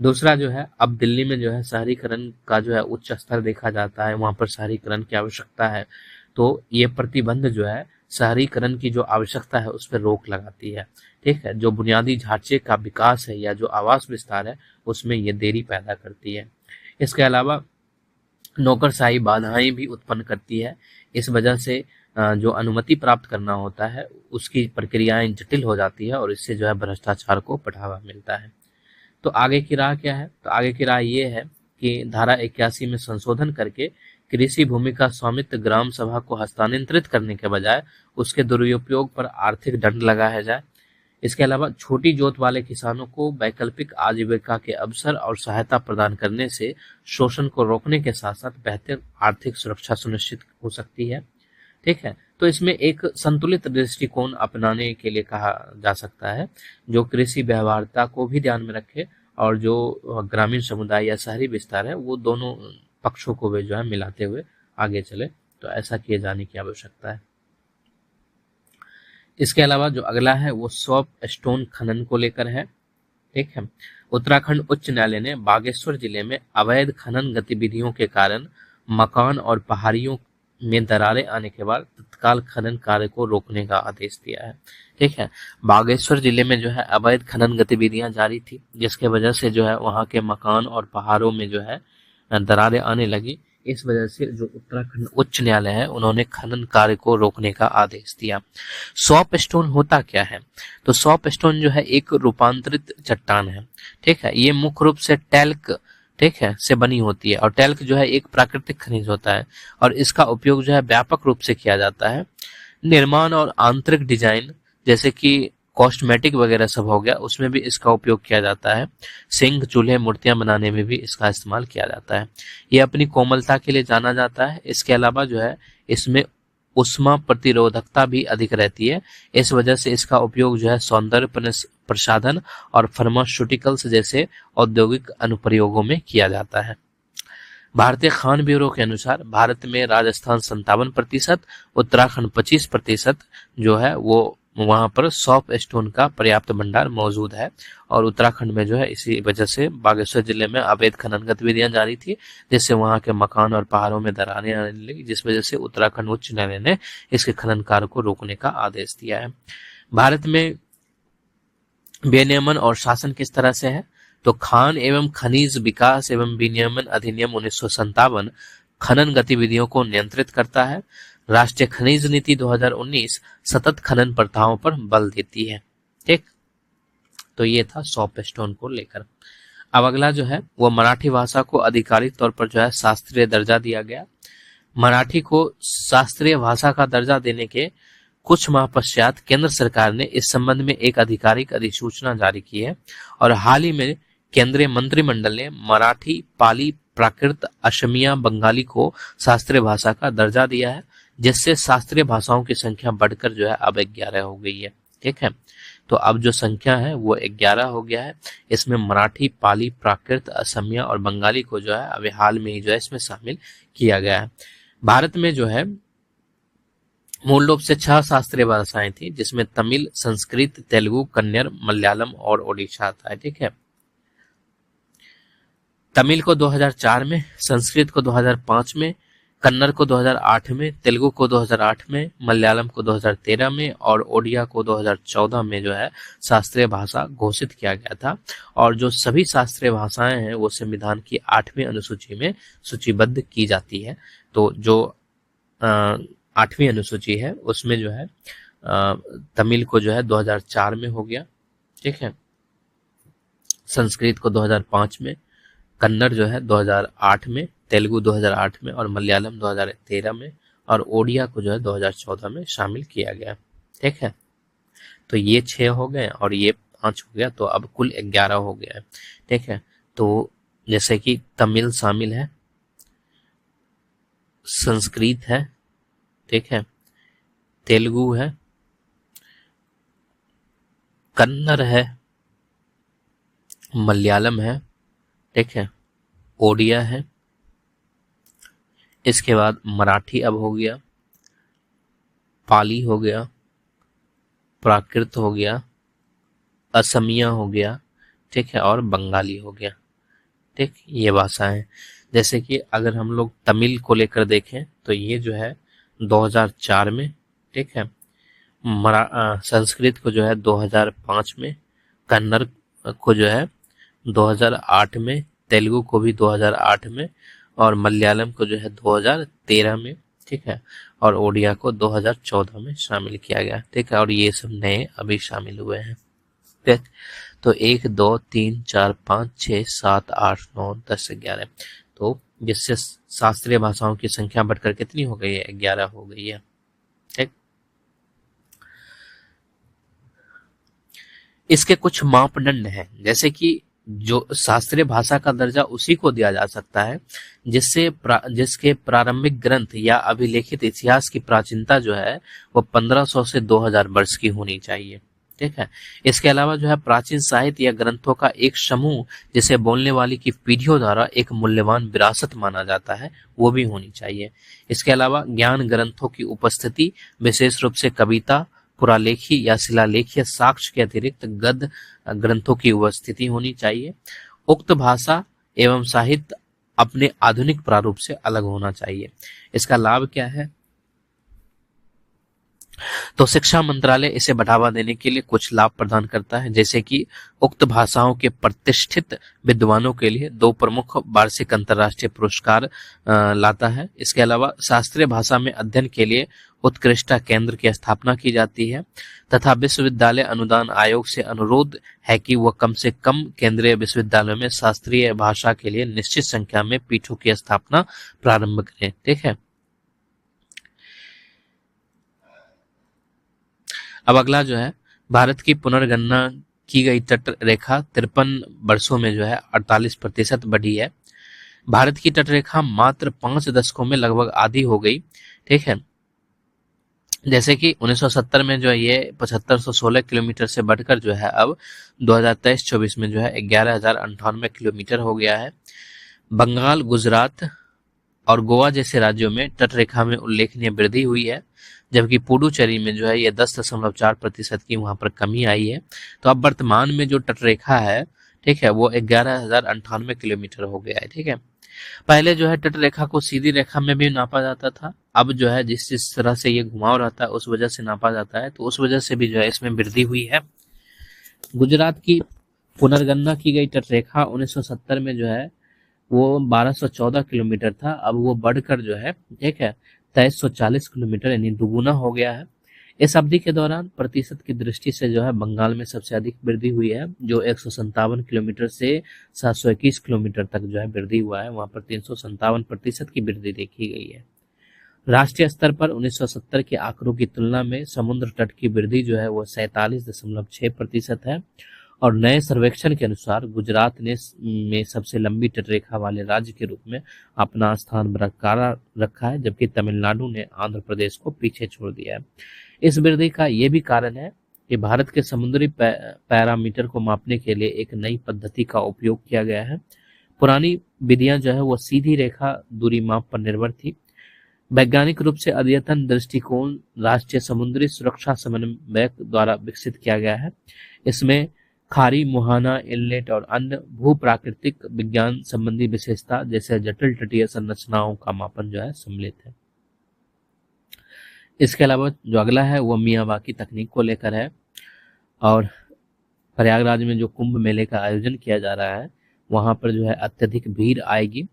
दूसरा जो है अब दिल्ली में जो है शहरीकरण का जो है उच्च स्तर देखा जाता है, वहां पर शहरीकरण की आवश्यकता है, तो ये प्रतिबंध जो है शहरीकरण की जो आवश्यकता है उस पर रोक लगाती है। ठीक है, जो बुनियादी ढांचे का विकास है या जो आवास विस्तार है उसमें ये देरी पैदा करती है। इसके अलावा नौकरशाही बाधाएं भी उत्पन्न करती है, इस वजह से जो अनुमति प्राप्त करना होता है उसकी प्रक्रियाएं जटिल हो जाती है और इससे जो है भ्रष्टाचार को बढ़ावा मिलता है। तो आगे की राह क्या है? तो आगे की राह ये है कि धारा 81 में संशोधन करके कृषि भूमि का स्वामित्व ग्राम सभा को हस्तांतरित करने के बजाय उसके दुरुपयोग पर आर्थिक दंड लगाया जाए। इसके अलावा छोटी जोत वाले किसानों को वैकल्पिक आजीविका के अवसर और सहायता प्रदान करने से शोषण को रोकने के साथ साथ बेहतर आर्थिक सुरक्षा सुनिश्चित हो सकती है। ठीक है, तो इसमें एक संतुलित दृष्टिकोण अपनाने के लिए कहा जा सकता है जो कृषि व्यवहार्यता को भी ध्यान में रखे और जो ग्रामीण समुदाय या शहरी विस्तार है वो दोनों पक्षों को भी जो है मिलाते हुए आगे चले, तो ऐसा किए जाने की आवश्यकता है। इसके अलावा जो अगला है वो सॉप स्टोन खनन को लेकर है। ठीक है, उत्तराखंड उच्च न्यायालय ने बागेश्वर जिले में अवैध खनन गतिविधियों के कारण मकान और पहाड़ियों में दरारें आने के बाद तत्काल खनन कार्य को रोकने का आदेश दिया है। ठीक है, बागेश्वर जिले में जो है अवैध खनन गतिविधियां जारी थी जिसके वजह से जो है वहां के मकान और पहाड़ों में जो है दरारें आने लगी। इस वजह से जो उत्तराखंड उच्च न्यायालय है उन्होंने खनन कार्य को रोकने का आदेश दिया। सॉप स्टोन होता क्या है? तो सॉप स्टोन जो है एक रूपांतरित चट्टान है। ठीक है, ये मुख्य रूप से टैल्क ठीक है से बनी होती है और टैल्क जो है एक प्राकृतिक खनिज होता है और इसका उपयोग जो है व्यापक रूप से किया जाता है। निर्माण और आंतरिक डिजाइन जैसे कि कॉस्मेटिक वगैरह सब हो गया, उसमें भी इसका उपयोग किया जाता है। सिंक, चूल्हे, मूर्तियां बनाने में भी इसका इस्तेमाल किया जाता है। ये अपनी कोमलता के लिए जाना जाता है। इसके अलावा जो है इसमें उष्मा प्रतिरोधकता भी अधिक रहती है। इस वजह से इसका उपयोग जो है सौंदर्य प्रसाधन और फार्मास्यूटिकल्स जैसे औद्योगिक अनुप्रयोगों में किया जाता है। भारतीय खान ब्यूरो के अनुसार भारत में राजस्थान 57%, उत्तराखंड 25% जो है वो वहां पर सॉफ्ट स्टोन का पर्याप्त भंडार मौजूद है। और उत्तराखंड में जो है इसी वजह से बागेश्वर जिले में अवैध खनन गतिविधियां जारी थी, जिससे वहां के मकान और पहाड़ों में दरारें आने लगी, जिस वजह से उत्तराखंड उच्च न्यायालय ने इसके खनन कार्य को रोकने का आदेश दिया है। भारत में विनियमन और शासन किस तरह से है? तो खान एवं खनिज विकास एवं विनियमन अधिनियम 1957 खनन गतिविधियों को नियंत्रित करता है। राष्ट्रीय खनिज नीति 2019 सतत खनन प्रथाओं पर बल देती है। ठीक, तो ये था सॉफ्ट स्टोन को लेकर। अब अगला जो है वो मराठी भाषा को आधिकारिक तौर पर जो है शास्त्रीय दर्जा दिया गया। मराठी को शास्त्रीय भाषा का दर्जा देने के कुछ माह पश्चात केंद्र सरकार ने इस संबंध में एक आधिकारिक अधिसूचना जारी की है। और हाल ही में केंद्रीय मंत्रिमंडल ने मराठी, पाली, प्राकृत, असमिया, बंगाली को शास्त्रीय भाषा का दर्जा दिया है, जिससे शास्त्रीय भाषाओं की संख्या बढ़कर जो है अब 11 हो गई है। ठीक है, तो अब जो संख्या है वो 11 हो गया है। इसमें मराठी, पाली, प्राकृत, असमिया और बंगाली को जो है अभी हाल में ही जो है इसमें शामिल किया गया है। भारत में जो है मूल रूप से 6 शास्त्रीय भाषाएं थी, जिसमें तमिल, संस्कृत, तेलुगु, कन्नड़, मलयालम और ओडिशा आता है। ठीक है, तमिल को 2004 में, संस्कृत को 2005 में, कन्नड़ को 2008 में, तेलुगु को 2008 में, मलयालम को 2013 में और ओडिया को 2014 में जो है शास्त्रीय भाषा घोषित किया गया था। और जो सभी शास्त्रीय भाषाएं हैं वो संविधान की 8वीं अनुसूची में सूचीबद्ध की जाती है। तो जो 8वीं अनुसूची है उसमें जो है तमिल को जो है 2004 में हो गया। ठीक है, संस्कृत को 2005 में, कन्नड़ जो है 2008 में, तेलुगु 2008 में और मलयालम 2013 में और ओडिया को जो है 2014 में शामिल किया गया। ठीक है, तो ये 6 हो गए और ये 5 हो गया, तो अब कुल 11 हो गया है। ठीक है, तो जैसे कि तमिल शामिल है, संस्कृत है, ठीक है, तेलुगु है, कन्नड़ है, मलयालम है, ठीक है, ओडिया है, इसके बाद मराठी अब हो गया, पाली हो गया, प्राकृत हो गया, असमिया हो गया, ठीक है, और बंगाली हो गया। ठीक, ये भाषाएं। जैसे कि अगर हम लोग तमिल को लेकर देखें तो ये जो है 2004 में, ठीक है, संस्कृत को जो है 2005 में, कन्नड़ को जो है 2008 में, तेलुगु को भी 2008 में और मलयालम को जो है 2013 में, ठीक है, और ओडिया को 2014 में शामिल किया गया। ठीक है, और ये सब नए अभी शामिल हुए हैं। ठीक, तो 1 2 3 4 5 6 7 8 9 10 11, तो जिससे शास्त्रीय भाषाओं की संख्या बढ़कर कितनी हो गई है? 11 हो गई है। ठीक, इसके कुछ मापदंड हैं, जैसे कि जो शास्त्रीय भाषा का दर्जा उसी को दिया जा सकता है जिसके प्रारंभिक ग्रंथ या अभिलेखित इतिहास की प्राचीनता जो है वो 1500 से 2000 वर्ष की होनी चाहिए। ठीक है, इसके अलावा जो है प्राचीन साहित्य या ग्रंथों का एक समूह जिसे बोलने वाली की पीढ़ियों द्वारा एक मूल्यवान विरासत माना जाता है, वो भी होनी चाहिए। इसके अलावा ज्ञान ग्रंथों की उपस्थिति, विशेष रूप से कविता, पुरालेखी या शिलालेखीय साक्ष्य के अतिरिक्त गद्य ग्रंथों की उपस्थिति होनी चाहिए। उक्त भाषा एवं साहित्य अपने आधुनिक प्रारूप से अलग होना चाहिए। इसका लाभ क्या है? तो शिक्षा मंत्रालय इसे बढ़ावा देने के लिए कुछ लाभ प्रदान करता है, जैसे कि उक्त भाषाओं के प्रतिष्ठित विद्वानों के लिए 2 प्रमुख वार्षिक अंतर्राष्ट्रीय पुरस्कार लाता है। इसके अलावा शास्त्रीय भाषा में अध्ययन के लिए उत्कृष्टता केंद्र की स्थापना की जाती है तथा विश्वविद्यालय अनुदान आयोग से अनुरोध है कि वह कम से कम केंद्रीय विश्वविद्यालयों में शास्त्रीय भाषा के लिए निश्चित संख्या में पीठों की स्थापना प्रारंभ करें। ठीक है, अब अगला जो है भारत की पुनर्गणना की गई तट रेखा 53 वर्षों में जो है 48% बढ़ी है। भारत की तट रेखा मात्र 5 दशकों में लगभग आधी हो गई। ठीक है, जैसे कि 1970 में जो है ये 7516 किलोमीटर से बढ़कर जो है अब 2023-24 में जो है 11,098 किलोमीटर हो गया है। बंगाल, गुजरात और गोवा जैसे राज्यों में तट रेखा में उल्लेखनीय वृद्धि हुई है, जबकि पुडुचेरी में जो है ये 10.4% की वहां पर कमी आई है। तो अब वर्तमान में जो तट रेखा है, ठीक है, वो 11,098 किलोमीटर हो गया है। ठीक है, पहले जो है तट रेखा को सीधी रेखा में भी नापा जाता था, अब जो है जिस तरह से ये घुमाव रहता है उस वजह से नापा जाता है, तो उस वजह से भी जो है इसमें वृद्धि हुई है। गुजरात की पुनर्गणना की गई तट रेखा 1970 में जो है वो 1214 किलोमीटर था, अब वो बढ़कर जो है, ठीक है, 2340 किलोमीटर यानी दुगुना हो गया है। इस अवधि के दौरान प्रतिशत की दृष्टि से जो है बंगाल में सबसे अधिक वृद्धि हुई है, जो 157 किलोमीटर से 721 किलोमीटर तक जो है वृद्धि हुआ है, वहां पर 357% की वृद्धि देखी गई है। राष्ट्रीय स्तर पर 1970 के आंकड़ों की तुलना में समुद्र तट की वृद्धि जो है वो 47.6% है, और नए सर्वेक्षण के अनुसार गुजरात ने में सबसे लंबी तटरेखा वाले राज्य के रूप में अपना स्थान बरकरार रखा है, जबकि तमिलनाडु ने आंध्र प्रदेश को पीछे छोड़ दिया है। इस वृद्धि का ये भी कारण है कि भारत के समुद्री पैरामीटर को मापने के लिए एक नई पद्धति का उपयोग किया गया है। पुरानी विधियां जो है वो सीधी रेखा दूरी माप पर निर्भर थी। वैज्ञानिक रूप से अद्यतन दृष्टिकोण राष्ट्रीय समुद्री सुरक्षा समन्वयक द्वारा विकसित किया गया है। इसमें खाड़ी, मुहाना, इनलेट और अन्य भू प्राकृतिक विज्ञान संबंधी विशेषता जैसे जटिल तटीय संरचनाओं का मापन जो है सम्मिलित है। इसके अलावा जो अगला है वो मियावाकी तकनीक को लेकर है, और प्रयागराज में जो कुंभ मेले का आयोजन किया जा रहा है वहां पर जो है अत्यधिक भीड़ आएगी,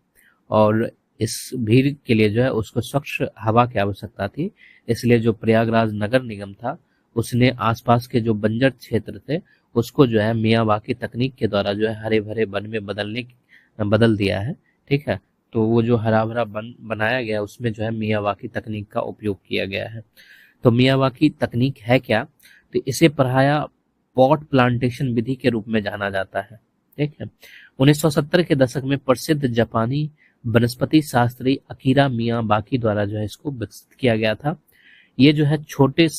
और इस भीड़ के लिए जो है उसको स्वच्छ हवा की आवश्यकता थी। इसलिए जो प्रयागराज नगर निगम था उसने आसपास के जो बंजर क्षेत्र थे उसको जो है मियावाकी तकनीक के द्वारा जो है हरे भरे वन में बदल दिया है। ठीक है, तो वो जो हरा भरा वन बनाया गया उसमें जो है मियावाकी तकनीक का उपयोग किया गया है। तो मियावाकी तकनीक है क्या? तो इसे पढ़ाया पॉट प्लांटेशन विधि के रूप में जाना जाता है। ठीक है, 1970 के दशक में प्रसिद्ध जापानी वनस्पति शास्त्री अकीरा मियावाकी द्वारा जो है इसको विकसित किया गया था। ये जो है छोटे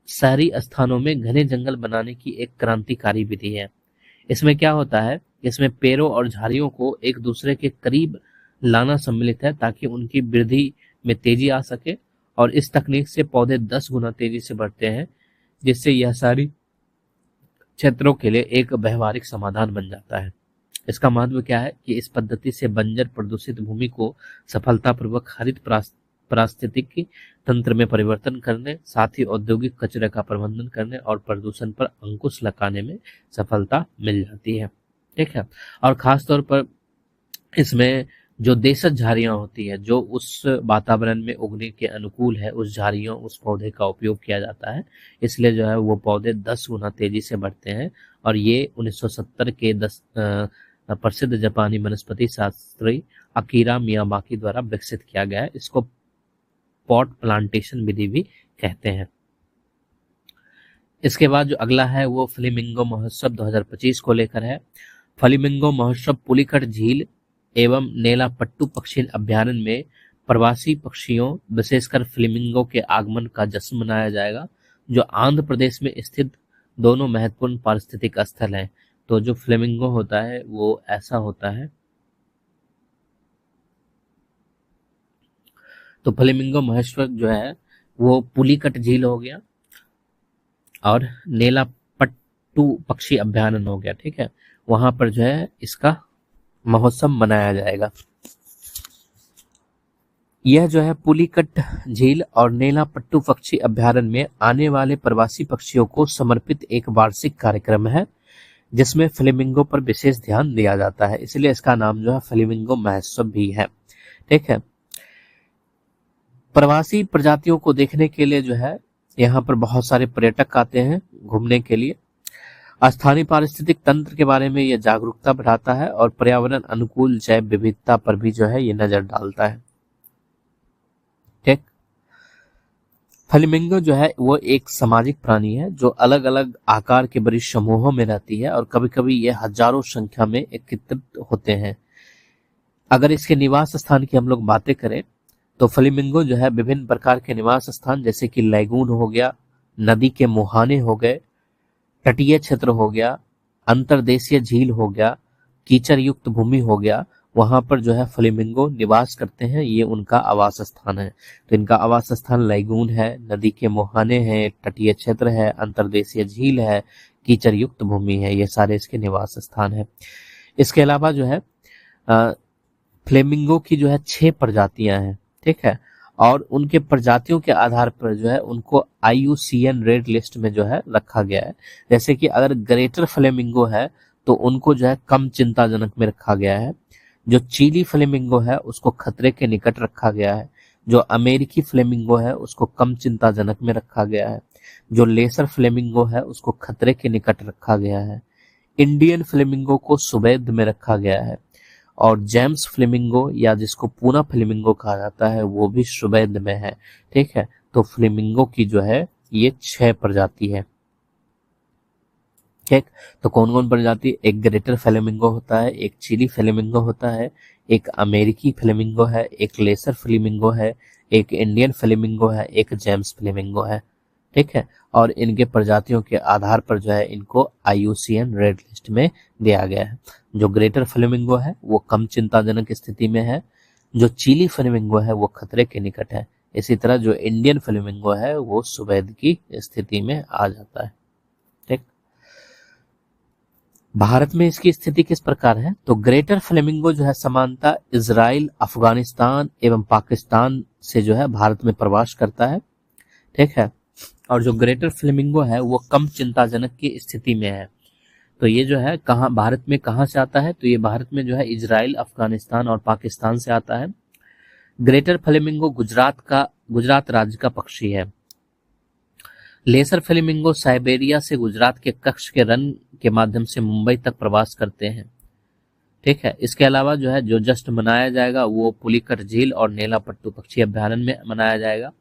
शहरी स्थानों में घने जंगल बनाने की एक क्रांतिकारी विधि है। इसमें क्या होता है, इसमें पेड़ों और झाड़ियों को एक दूसरे के करीब लाना सम्मिलित है ताकि उनकी वृद्धि में तेजी आ सके, और इस तकनीक से पौधे 10 गुना तेजी से बढ़ते हैं, जिससे यह शहरी क्षेत्रों के लिए एक व्यवहारिक समाधान बन जाता है। इसका महत्व क्या है कि इस पद्धति से बंजर प्रदूषित भूमि को सफलतापूर्वक हरित पारिस्थितिकी तंत्र में परिवर्तन करने, साथ ही औद्योगिक कचरे का प्रबंधन करने और प्रदूषण पर अंकुश लगाने में सफलता मिल जाती है। ठीक है, और खास तौर पर इसमें जो देशज झाड़ियां होती है जो उस वातावरण में उगने के अनुकूल है, उस झाड़ियों उस पौधे का उपयोग किया जाता है, इसलिए जो है वो पौधे 10 गुना तेजी से बढ़ते हैं। और ये 1970 के प्रसिद्ध जापानी वनस्पति शास्त्री अकीरा मियावाकी द्वारा विकसित किया गया है। इसको पॉट प्लांटेशन विधि भी कहते हैं। इसके बाद जो अगला है वो फ्लेमिंगो महोत्सव 2025 को लेकर है। फ्लेमिंगो महोत्सव पुलिकट झील एवं नेलापट्टू पक्षी अभ्यारण्य में प्रवासी पक्षियों विशेषकर फ्लेमिंगो के आगमन का जश्न मनाया जाएगा, जो आंध्र प्रदेश में स्थित दोनों महत्वपूर्ण पारिस्थितिक स्थल हैं। तो जो फ्लेमिंगो होता है वो ऐसा होता है, तो फ्लेमिंगो महोत्सव जो है वो पुलिकट झील हो गया और नेलापट्टू पक्षी अभ्यारण्य हो गया। ठीक है, वहां पर जो है इसका महोत्सव मनाया जाएगा। यह जो है पुलिकट झील और नेलापट्टू पक्षी अभ्यारण्य में आने वाले प्रवासी पक्षियों को समर्पित एक वार्षिक कार्यक्रम है, जिसमें फ्लेमिंगो पर विशेष ध्यान दिया जाता है, इसलिए इसका नाम जो है फ्लेमिंगो महोत्सव भी है। ठीक है, प्रवासी प्रजातियों को देखने के लिए जो है यहाँ पर बहुत सारे पर्यटक आते हैं घूमने के लिए। स्थानीय पारिस्थितिक तंत्र के बारे में यह जागरूकता बढ़ाता है और पर्यावरण अनुकूल जैव विविधता पर भी जो है ये नजर डालता है। ठीक, फ्लेमिंगो जो है वो एक सामाजिक प्राणी है जो अलग अलग आकार के बड़ी समूहों में रहती है और कभी कभी ये हजारों संख्या में एकत्रित होते हैं। अगर इसके निवास स्थान की हम लोग बातें करें तो फ्लेमिंगो जो है विभिन्न प्रकार के निवास स्थान जैसे कि लैगून हो गया, नदी के मुहाने हो गए, तटीय क्षेत्र हो गया, अंतर्देशीय झील हो गया, कीचड़ युक्त भूमि हो गया, वहां पर जो है फ्लेमिंगो निवास करते हैं। ये उनका आवास स्थान है। तो इनका आवास स्थान लैगून है, नदी के मुहाने हैं, तटीय क्षेत्र है, अंतर्देशीय झील है, कीचड़ युक्त भूमि है। ये सारे इसके निवास स्थान है। इसके अलावा जो है फ्लेमिंगो की जो है 6 प्रजातियां हैं, ठीक है। और उनके प्रजातियों के आधार पर जो है उनको IUCN रेड लिस्ट में जो है रखा गया है। जैसे कि अगर ग्रेटर फ्लेमिंगो है तो उनको जो है कम चिंताजनक में रखा गया है। जो चीली फ्लेमिंगो है उसको खतरे के निकट रखा गया है। जो अमेरिकी फ्लेमिंगो है उसको कम चिंताजनक में रखा गया है। जो लेसर फ्लेमिंगो है उसको खतरे के निकट रखा गया है। इंडियन फ्लेमिंगो को सुवैध में रखा गया है। और जेम्स फ्लेमिंगो या जिसको पूना फ्लेमिंगो कहा जाता है वो भी सुवैध में है, ठीक है। तो फ्लेमिंगो की जो है ये 6 प्रजाति है, ठीक। तो कौन कौन प्रजाति? एक ग्रेटर फ्लेमिंगो होता है, एक चिली फ्लेमिंगो होता है, एक अमेरिकी फ्लेमिंगो है, एक लेसर फ्लेमिंगो है, एक इंडियन फ्लेमिंगो है, एक जेम्स फ्लेमिंगो है, ठीक है। और इनके प्रजातियों के आधार पर जो है इनको IUCN रेड लिस्ट में दिया गया है। जो ग्रेटर फ्लेमिंगो है वो कम चिंताजनक स्थिति में है। जो चिली फ्लेमिंगो है वो खतरे के निकट है। इसी तरह जो इंडियन फ्लेमिंगो है वो सुवैध की स्थिति में आ जाता है, ठीक। भारत में इसकी स्थिति किस प्रकार है? तो ग्रेटर फ्लेमिंगो जो है सामान्यतः इजराइल, अफगानिस्तान एवं पाकिस्तान से जो है भारत में प्रवास करता है, ठीक है। और जो ग्रेटर फ्लेमिंगो है वो कम चिंताजनक की स्थिति में है। तो ये जो है कहाँ भारत में कहाँ से आता है? तो ये भारत में जो है इजराइल, अफगानिस्तान और पाकिस्तान से आता है। ग्रेटर फ्लेमिंगो गुजरात राज्य का पक्षी है। लेसर फ्लेमिंगो साइबेरिया से गुजरात के कच्छ के रन के माध्यम से मुंबई तक प्रवास करते हैं, ठीक है। इसके अलावा जो है जो जश्न मनाया जाएगा वो पुलिकट झील और नेलापट्टू पक्षी अभ्यारण्य में मनाया जाएगा।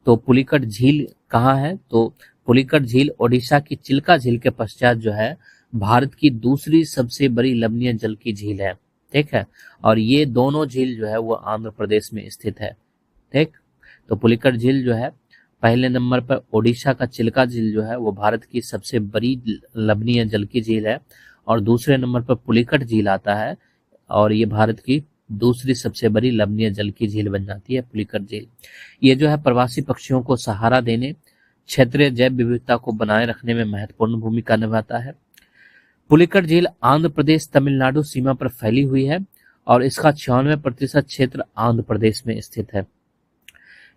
तो पुलिकट झील कहाँ है? तो पुलिकट झील ओडिशा की चिल्का झील के पश्चात जो है भारत की दूसरी सबसे बड़ी लवणीय जल की झील है, ठीक है। और ये दोनों झील जो है वो आंध्र प्रदेश में स्थित है, ठीक। तो पुलिकट झील जो है पहले नंबर पर, ओडिशा का चिल्का झील जो है वो भारत की सबसे बड़ी लवणीय जल की झील है। और दूसरे नंबर पर पुलिकट झील आता है और ये भारत की दूसरी सबसे बड़ी लवणीय जल की झील बन जाती है पुलिकट झील। ये जो है प्रवासी पक्षियों को सहारा देने, क्षेत्रीय जैव विविधता को बनाए रखने में महत्वपूर्ण भूमिका निभाता है। पुलिकट झील आंध्र प्रदेश तमिलनाडु सीमा पर फैली हुई है और इसका 96% क्षेत्र आंध्र प्रदेश में स्थित है।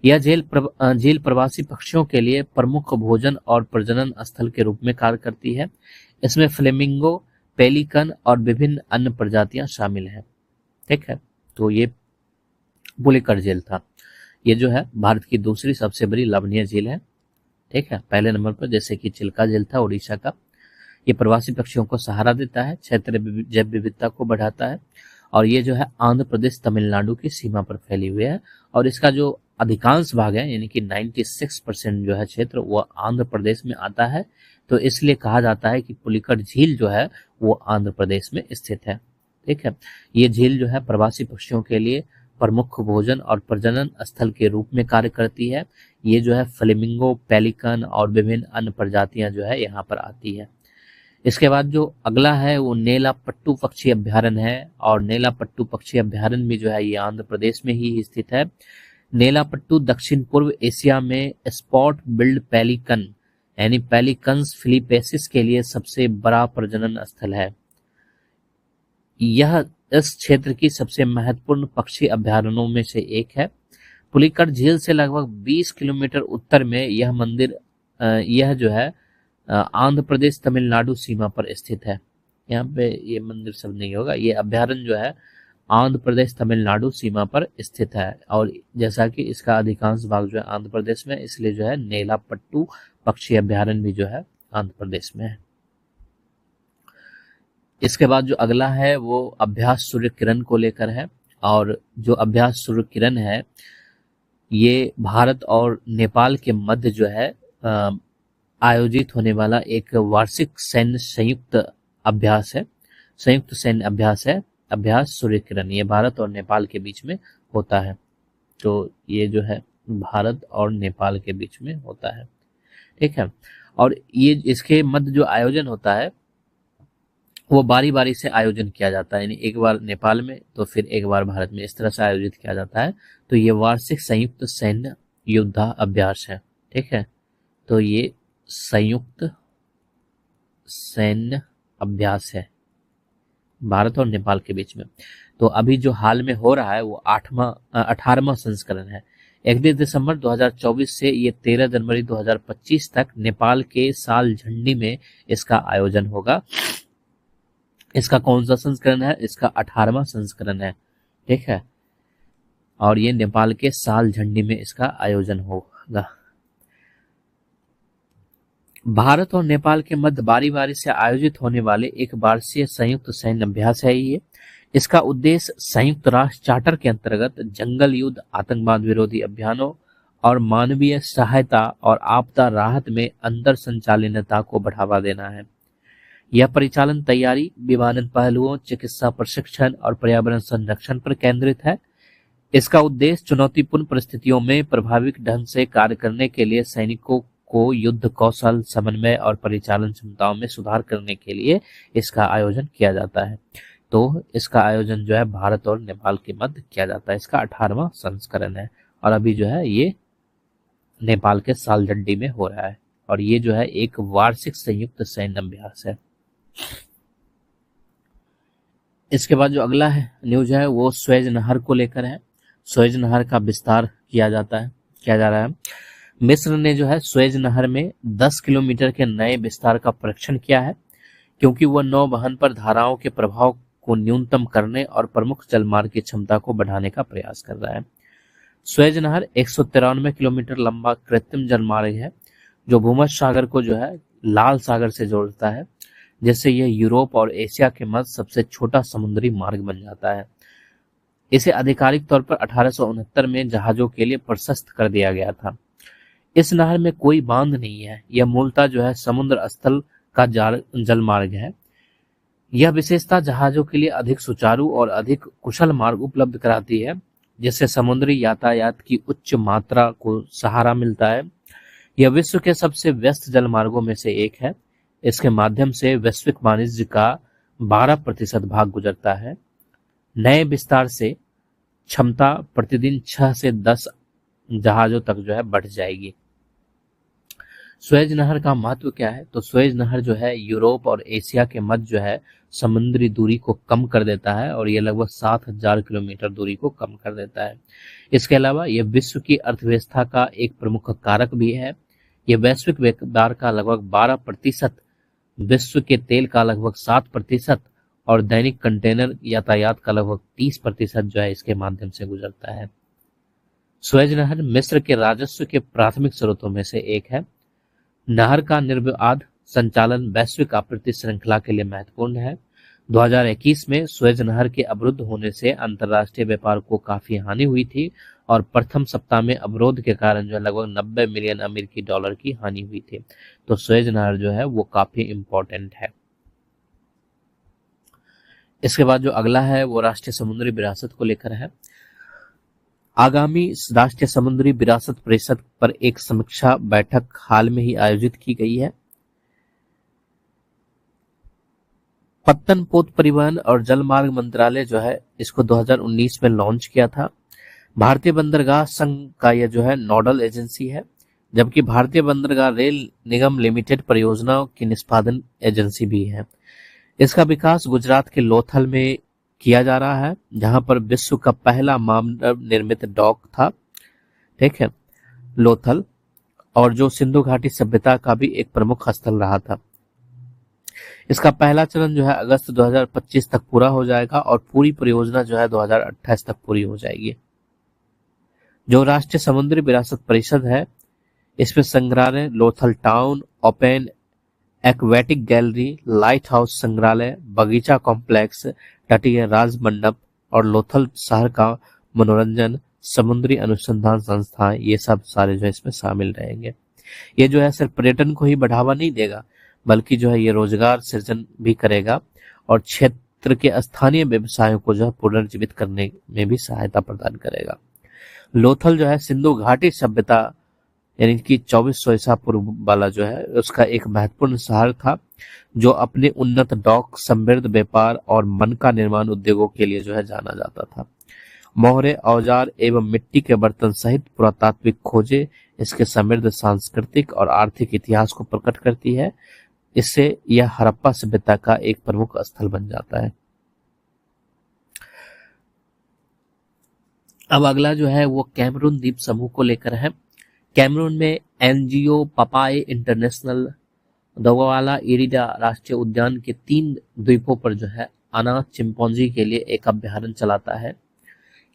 यह झील प्रवासी पक्षियों के लिए प्रमुख भोजन और प्रजनन स्थल के रूप में कार्य करती है। इसमें फ्लेमिंगो, पेलिकन और विभिन्न अन्य प्रजातियां शामिल हैं, ठीक है। तो ये पुलिकट झील था। ये जो है भारत की दूसरी सबसे बड़ी लवणीय झील है, ठीक है। पहले नंबर पर जैसे कि चिल्का झील था उड़ीसा का। ये प्रवासी पक्षियों को सहारा देता है, क्षेत्रीय जैव विविधता को बढ़ाता है और ये जो है आंध्र प्रदेश तमिलनाडु की सीमा पर फैली हुई है। और इसका जो अधिकांश भाग है यानी कि 96% जो है क्षेत्र वो आंध्र प्रदेश में आता है। तो इसलिए कहा जाता है कि पुलिकट झील जो है वो आंध्र प्रदेश में स्थित है, ठीक है। ये झील जो है प्रवासी पक्षियों के लिए प्रमुख भोजन और प्रजनन स्थल के रूप में कार्य करती है। ये जो है फ्लेमिंगो, पेलिकन और विभिन्न अन्य प्रजातियां जो है यहाँ पर आती है। इसके बाद जो अगला है वो नेलापट्टू पक्षी अभ्यारण्य है और नेलापट्टू पक्षी अभ्यारण्य भी जो है ये आंध्र प्रदेश में ही स्थित है। नेलापट्टू दक्षिण पूर्व एशिया में स्पॉट बिल्ड पेलिकन यानी पेलिकन्स फिलिपेसिस के लिए सबसे बड़ा प्रजनन स्थल है। यह इस क्षेत्र की सबसे महत्वपूर्ण पक्षी अभ्यारण्यों में से एक है। पुलिकट झील से लगभग 20 किलोमीटर उत्तर में यह जो है आंध्र प्रदेश तमिलनाडु सीमा पर स्थित है। यहाँ पे ये मंदिर सब नहीं होगा। ये अभ्यारण्य जो है आंध्र प्रदेश तमिलनाडु सीमा पर स्थित है और जैसा कि इसका अधिकांश भाग जो है आंध्र प्रदेश में, इसलिए जो है नेलापट्टू पक्षी अभ्यारण्य भी जो है आंध्र प्रदेश में है। इसके बाद जो अगला है वो अभ्यास सूर्य किरण को लेकर है और जो अभ्यास सूर्य किरण है ये भारत और नेपाल के मध्य जो है आयोजित होने वाला एक वार्षिक सैन्य संयुक्त अभ्यास है, संयुक्त सैन्य अभ्यास है, अभ्यास सूर्य किरण। ये भारत और नेपाल के बीच में होता है। तो ये जो है भारत और नेपाल के बीच में होता है, ठीक है। और ये इसके मध्य जो आयोजन होता है वो बारी बारी से आयोजन किया जाता है, यानी एक बार नेपाल में तो फिर एक बार भारत में, इस तरह से आयोजित किया जाता है। तो ये वार्षिक संयुक्त सैन्य युद्धा अभ्यास है, ठीक है। तो ये संयुक्त सैन्य अभ्यास है भारत और नेपाल के बीच में। तो अभी जो हाल में हो रहा है वो 18वां संस्करण है। 31 दिसंबर 2024 से ये 13 जनवरी 2025 तक नेपाल के साल झंडी में इसका आयोजन होगा। इसका कौन सा संस्करण है? इसका 18वां संस्करण है, ठीक है। और ये नेपाल के साल झंडी में इसका आयोजन होगा। भारत और नेपाल के मध्य बारी बारी से आयोजित होने वाले एक वार्षिक संयुक्त सैन्य अभ्यास है ये। इसका उद्देश्य संयुक्त राष्ट्र चार्टर के अंतर्गत जंगल युद्ध, आतंकवाद विरोधी अभियानों और मानवीय सहायता और आपदा राहत में अंतर संचालनता को बढ़ावा देना है। यह परिचालन तैयारी, विमानन पहलुओं, चिकित्सा प्रशिक्षण और पर्यावरण संरक्षण पर केंद्रित है। इसका उद्देश्य चुनौतीपूर्ण परिस्थितियों में प्रभावी ढंग से कार्य करने के लिए सैनिकों को युद्ध कौशल, समन्वय और परिचालन क्षमताओं में सुधार करने के लिए इसका आयोजन किया जाता है। तो इसका आयोजन जो है भारत और नेपाल के मध्य किया जाता है। इसका 18वां संस्करण है और अभी जो है ये नेपाल के सालजड्डी में हो रहा है और ये जो है एक वार्षिक संयुक्त सैन्य अभ्यास है। इसके बाद जो अगला है न्यूज है वो स्वेज नहर को लेकर है। स्वेज नहर का विस्तार किया जा रहा है। मिस्र ने जो है स्वेज नहर में 10 किलोमीटर के नए विस्तार का परीक्षण किया है, क्योंकि वह नौवहन पर धाराओं के प्रभाव को न्यूनतम करने और प्रमुख जलमार्ग की क्षमता को बढ़ाने का प्रयास कर रहा है। स्वेज नहर 193 किलोमीटर लंबा कृत्रिम जलमार्ग है जो भूमध्य सागर को जो है लाल सागर से जोड़ता है, जिससे यह यूरोप और एशिया के मध्य सबसे छोटा समुद्री मार्ग बन जाता है। इसे आधिकारिक तौर पर 1869 में जहाजों के लिए प्रशस्त कर दिया गया था। इस नहर में कोई बांध नहीं है, यह मूलतः जो है समुद्र स्थल का जलमार्ग है। यह विशेषता जहाजों के लिए अधिक सुचारू और अधिक कुशल मार्ग उपलब्ध कराती है, जिससे समुद्री यातायात की उच्च मात्रा को सहारा मिलता है। यह विश्व के सबसे व्यस्त जलमार्गों में से एक है। इसके माध्यम से वैश्विक वाणिज्य का 12% भाग गुजरता है। नए विस्तार से क्षमता प्रतिदिन 6 से 10 जहाजों तक जो है बढ़ जाएगी। स्वेज नहर का महत्व क्या है? तो स्वेज नहर जो है यूरोप और एशिया के मध्य जो है समुद्री दूरी को कम कर देता है और यह लगभग 7000 किलोमीटर दूरी को कम कर देता है। इसके अलावा यह विश्व की अर्थव्यवस्था का एक प्रमुख कारक भी है। यह वैश्विक व्यापार का लगभग 12%, विश्व के तेल का लगभग 7% और दैनिक कंटेनर यातायात का लगभग 30% जो है इसके माध्यम से गुजरता है। स्वेज नहर मिस्र के राजस्व के प्राथमिक स्रोतों में से एक है। नहर का निर्बाध संचालन वैश्विक आपूर्ति श्रृंखला के लिए महत्वपूर्ण है। 2021 में स्वेज नहर के अवरुद्ध होने से अंतर्राष्ट्रीय व्यापार को काफी हानि हुई थी और प्रथम सप्ताह में अवरोध के कारण जो लगभग 90 मिलियन अमेरिकी डॉलर की हानि हुई थी। तो स्वेज नहर जो है वो काफी इंपॉर्टेंट है। इसके बाद जो अगला है वो राष्ट्रीय समुद्री विरासत को लेकर है। आगामी राष्ट्रीय समुद्री विरासत परिषद पर एक समीक्षा बैठक हाल में ही आयोजित की गई है। पत्तन पोत परिवहन और जलमार्ग मंत्रालय जो है इसको 2019 में लॉन्च किया था। भारतीय बंदरगाह संघ का यह जो है नोडल एजेंसी है, जबकि भारतीय बंदरगाह रेल निगम लिमिटेड परियोजनाओं की निष्पादन एजेंसी भी है। इसका विकास गुजरात के लोथल में किया जा रहा है, जहां पर विश्व का पहला मानव निर्मित डॉक था, ठीक है, लोथल, और जो सिंधु घाटी सभ्यता का भी एक प्रमुख स्थल रहा था। इसका पहला चरण जो है अगस्त 2025 तक पूरा हो जाएगा और पूरी परियोजना जो है 2028 तक पूरी हो जाएगी। जो राष्ट्रीय समुद्री विरासत परिषद है इसमें संग्रहालय, Lothal town, open aquatic gallery, light house संग्रहालय, बगीचा कॉम्प्लेक्स, तटीय राज मंडप और लोथल शहर का मनोरंजन समुद्री अनुसंधान संस्थान, ये सब सारे जो है इसमें शामिल रहेंगे। ये जो है सिर्फ पर्यटन को ही बढ़ावा नहीं देगा, बल्कि जो है ये रोजगार सृजन भी करेगा और क्षेत्र के स्थानीय व्यवसायों को जो है पुनर्जीवित करने में भी सहायता प्रदान करेगा। लोथल जो है सिंधु घाटी सभ्यता यानी कि 2400 ईसा पूर्व वाला जो है उसका एक महत्वपूर्ण शहर था, जो अपने उन्नत डॉक, समृद्ध व्यापार और मनका निर्माण उद्योगों के लिए जो है जाना जाता था। मोहरे, औजार एवं मिट्टी के बर्तन सहित पुरातात्विक खोजें इसके समृद्ध सांस्कृतिक और आर्थिक इतिहास को प्रकट करती है। इससे यह हड़प्पा सभ्यता का एक प्रमुख स्थल बन जाता है। अब अगला जो है वो कैमरून द्वीप समूह को लेकर है। कैमरून में एनजीओ पपाए इंटरनेशनल दोगवाला इरिडा राष्ट्रीय उद्यान के 3 द्वीपों पर जो है अनाथ चिंपैंजी के लिए एक अभ्यारण्य चलाता है।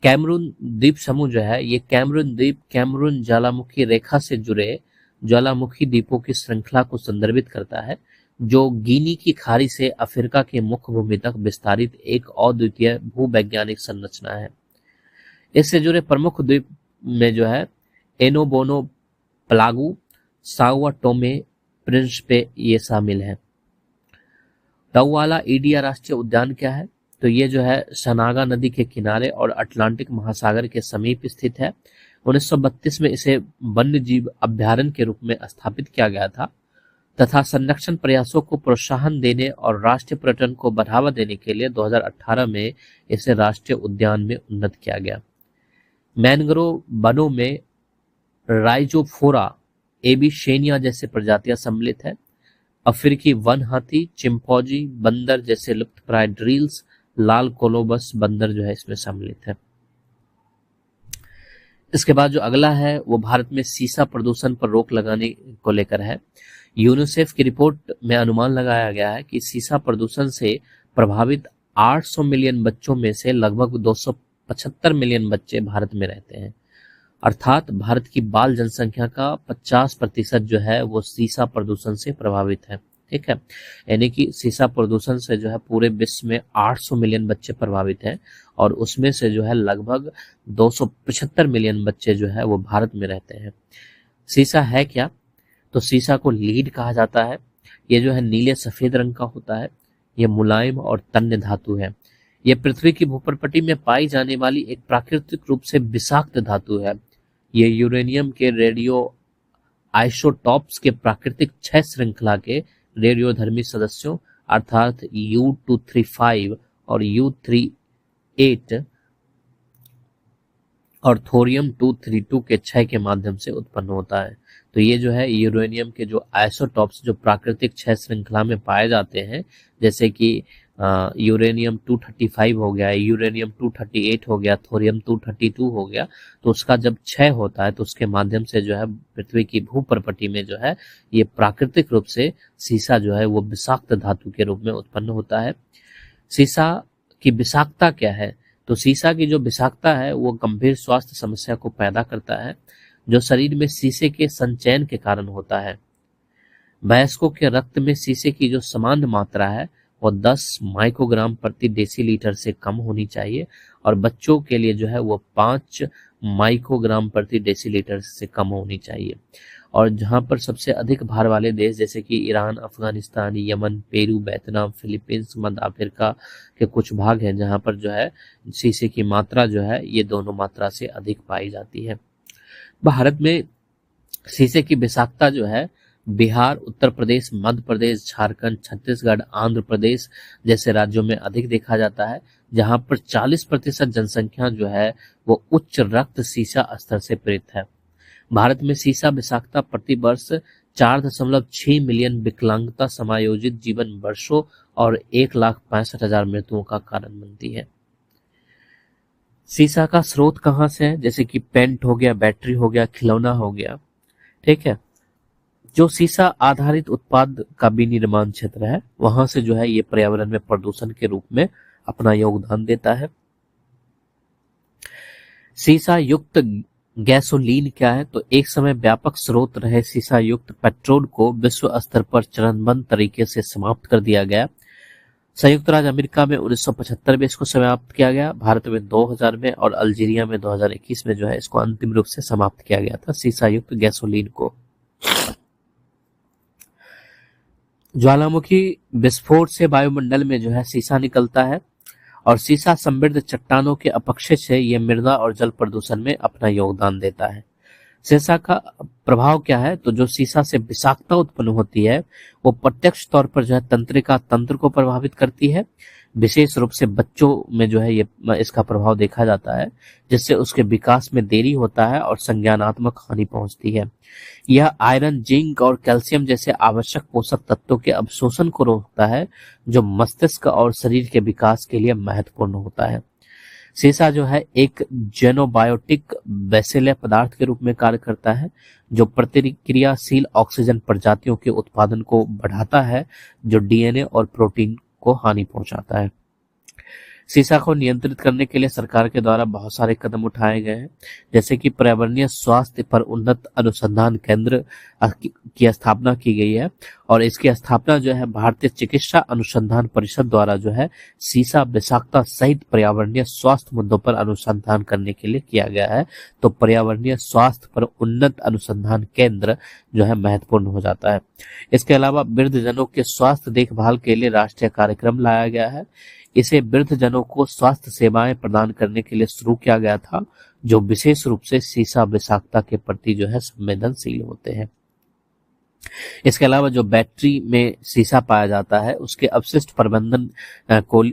कैमरून द्वीप समूह जो है ये कैमरून द्वीप कैमरून ज्वालामुखी रेखा से जुड़े ज्वालामुखी द्वीपों की श्रृंखला को संदर्भित करता है, जो गिनी की खाड़ी से अफ्रीका के मुख्य भूमि तक विस्तारित एक अद्वितीय भूवैज्ञानिक संरचना है। इससे जुड़े प्रमुख द्वीप में जो है एनोबोनो, प्लागू, साओ टोमे, प्रिंसिपे ये शामिल है। दौआला ईडिया राष्ट्रीय उद्यान क्या है? तो ये जो है सनागा नदी के किनारे और अटलांटिक महासागर के समीप स्थित है। 1932 में इसे वन्य जीव अभ्यारण्य के रूप में स्थापित किया गया था तथा संरक्षण प्रयासों को प्रोत्साहन देने और राष्ट्रीय पर्यटन को बढ़ावा देने के लिए 2018 में इसे राष्ट्रीय उद्यान में उन्नत किया गया। मैनग्रोव वनों में राइजोफोरा एबिशेनिया जैसे प्रजातियां सम्मिलित है। अफ्रीकी वन हाथी, चिंपैंजी, बंदर जैसे लुप्तप्राय ड्रील्स, लाल कोलोबस बंदर जो है इसमें सम्मिलित है। इसके बाद जो अगला है वो भारत में सीसा प्रदूषण पर रोक लगाने को लेकर है। यूनिसेफ की रिपोर्ट में अनुमान लगाया गया है कि सीसा प्रदूषण से प्रभावित 800 मिलियन बच्चों में से लगभग 275 मिलियन बच्चे भारत में रहते हैं। अर्थात भारत की बाल जनसंख्या का 50% जो है वो सीसा प्रदूषण से प्रभावित है। ठीक है, यानी कि सीसा प्रदूषण से जो है पूरे विश्व में 800 मिलियन बच्चे प्रभावित हैं और उसमें से जो है लगभग 275 मिलियन बच्चे जो है वो भारत में रहते हैं। सीसा है क्या? तो सीसा को लीड कहा जाता है। ये जो है नीले सफेद रंग का होता है। ये मुलायम और तन्य धातु है। ये पृथ्वी की भूप्रपट्टी में पाई जाने वाली एक प्राकृतिक रूप से विषाक्त धातु है। ये यूरेनियम के रेडियो आइसोटॉप्स के प्राकृतिक क्षय श्रृंखला के रेडियोधर्मी सदस्यों अर्थात U235 और U38 और थोरियम 232 के क्षय के माध्यम से उत्पन्न होता है। तो ये जो है यूरेनियम के जो आइसोटॉप्स जो प्राकृतिक क्षय श्रृंखला में पाए जाते हैं, जैसे कि यूरेनियम 235 हो गया, यूरेनियम 238 हो गया, थोरियम 232 हो गया, तो उसका जब क्षय होता है तो उसके माध्यम से जो है पृथ्वी की भूप्रपट्टी में जो है ये प्राकृतिक रूप से सीसा जो है वो विषाक्त धातु के रूप में उत्पन्न होता है। सीसा की विषाक्तता क्या है? तो सीसा की जो विषाक्तता है वो गंभीर स्वास्थ्य समस्या को पैदा करता है, जो शरीर में सीसे के संचयन के कारण होता है। वयस्कों के रक्त में सीसे की जो सामान्य मात्रा है वो 10 माइक्रोग्राम प्रति डेसीलीटर से कम होनी चाहिए और बच्चों के लिए जो है वो 5 माइक्रोग्राम प्रति डेसीलीटर से कम होनी चाहिए। और जहां पर सबसे अधिक भार वाले देश जैसे कि ईरान, अफगानिस्तान, यमन, पेरू, वियतनाम, फिलीपींस, मध्य अफ्रीका के कुछ भाग हैं जहां पर जो है सीसे की मात्रा जो है ये दोनों मात्रा से अधिक पाई जाती है। भारत में सीसे की विषाक्तता जो है बिहार, उत्तर प्रदेश, मध्य प्रदेश, झारखंड, छत्तीसगढ़, आंध्र प्रदेश जैसे राज्यों में अधिक देखा जाता है, जहां पर 40% जनसंख्या जो है वो उच्च रक्त सीसा स्तर से पीड़ित है। भारत में सीसा विषाक्तता प्रति वर्ष 4.6 मिलियन विकलांगता, समायोजित जीवन वर्षों और 1,65,000 मृत्युओं का कारण बनती है। सीसा का स्रोत कहाँ से है? जैसे कि पेंट हो गया, बैटरी हो गया, खिलौना हो गया। ठीक है, जो सीसा आधारित उत्पाद का विनिर्माण क्षेत्र है वहां से जो है ये पर्यावरण में प्रदूषण के रूप में अपना योगदान देता है। सीसा युक्त गैसोलीन क्या है? तो एक समय व्यापक स्रोत रहे सीसा युक्त पेट्रोल को विश्व स्तर पर चरणबद्ध तरीके से समाप्त कर दिया गया। संयुक्त राज्य अमेरिका में 1975 में इसको समाप्त किया गया, भारत में 2000 में और अल्जीरिया में 2021 में जो है इसको अंतिम रूप से समाप्त किया गया था, सीसा युक्त गैसोलीन को। ज्वालामुखी विस्फोट से वायुमंडल में जो है सीसा निकलता है और सीसा समृद्ध चट्टानों के अपक्षय से यह मृदा और जल प्रदूषण में अपना योगदान देता है। सीसा का प्रभाव क्या है, तो जो सीसा से विषाक्तता उत्पन्न होती है वो प्रत्यक्ष तौर पर जो है तंत्रिका तंत्र को प्रभावित करती है। विशेष रूप से बच्चों में जो है ये इसका प्रभाव देखा जाता है, जिससे उसके विकास में देरी होता है और संज्ञानात्मक हानि पहुंचती है। यह आयरन, जिंक और कैल्शियम जैसे आवश्यक पोषक तत्वों के अवशोषण को रोकता है, जो मस्तिष्क और शरीर के विकास के लिए महत्वपूर्ण होता है। सीसा जो है एक जेनोबायोटिक वैसेल्य पदार्थ के रूप में कार्य करता है, जो प्रतिक्रियाशील ऑक्सीजन प्रजातियों के उत्पादन को बढ़ाता है, जो डीएनए और प्रोटीन को हानि पहुंचाता है। सीसा को नियंत्रित करने के लिए सरकार के द्वारा बहुत सारे कदम उठाए गए हैं, जैसे कि पर्यावरणीय स्वास्थ्य पर उन्नत अनुसंधान केंद्र की स्थापना की गई है और इसकी स्थापना जो है भारतीय चिकित्सा अनुसंधान परिषद द्वारा जो है सीसा विषाक्तता सहित पर्यावरणीय स्वास्थ्य मुद्दों पर अनुसंधान करने के लिए किया गया है। तो पर्यावरणीय स्वास्थ्य पर उन्नत अनुसंधान केंद्र जो है महत्वपूर्ण हो जाता है। इसके अलावा वृद्धजनों के स्वास्थ्य देखभाल के लिए राष्ट्रीय कार्यक्रम लाया गया है। इसे वृद्धजनों को स्वास्थ्य सेवाएं प्रदान करने के लिए शुरू किया गया था, जो विशेष रूप से सीसा विषाक्तता के प्रति जो है संवेदनशील होते हैं। इसके अलावा जो बैटरी में सीसा पाया जाता है उसके अपशिष्ट प्रबंधन को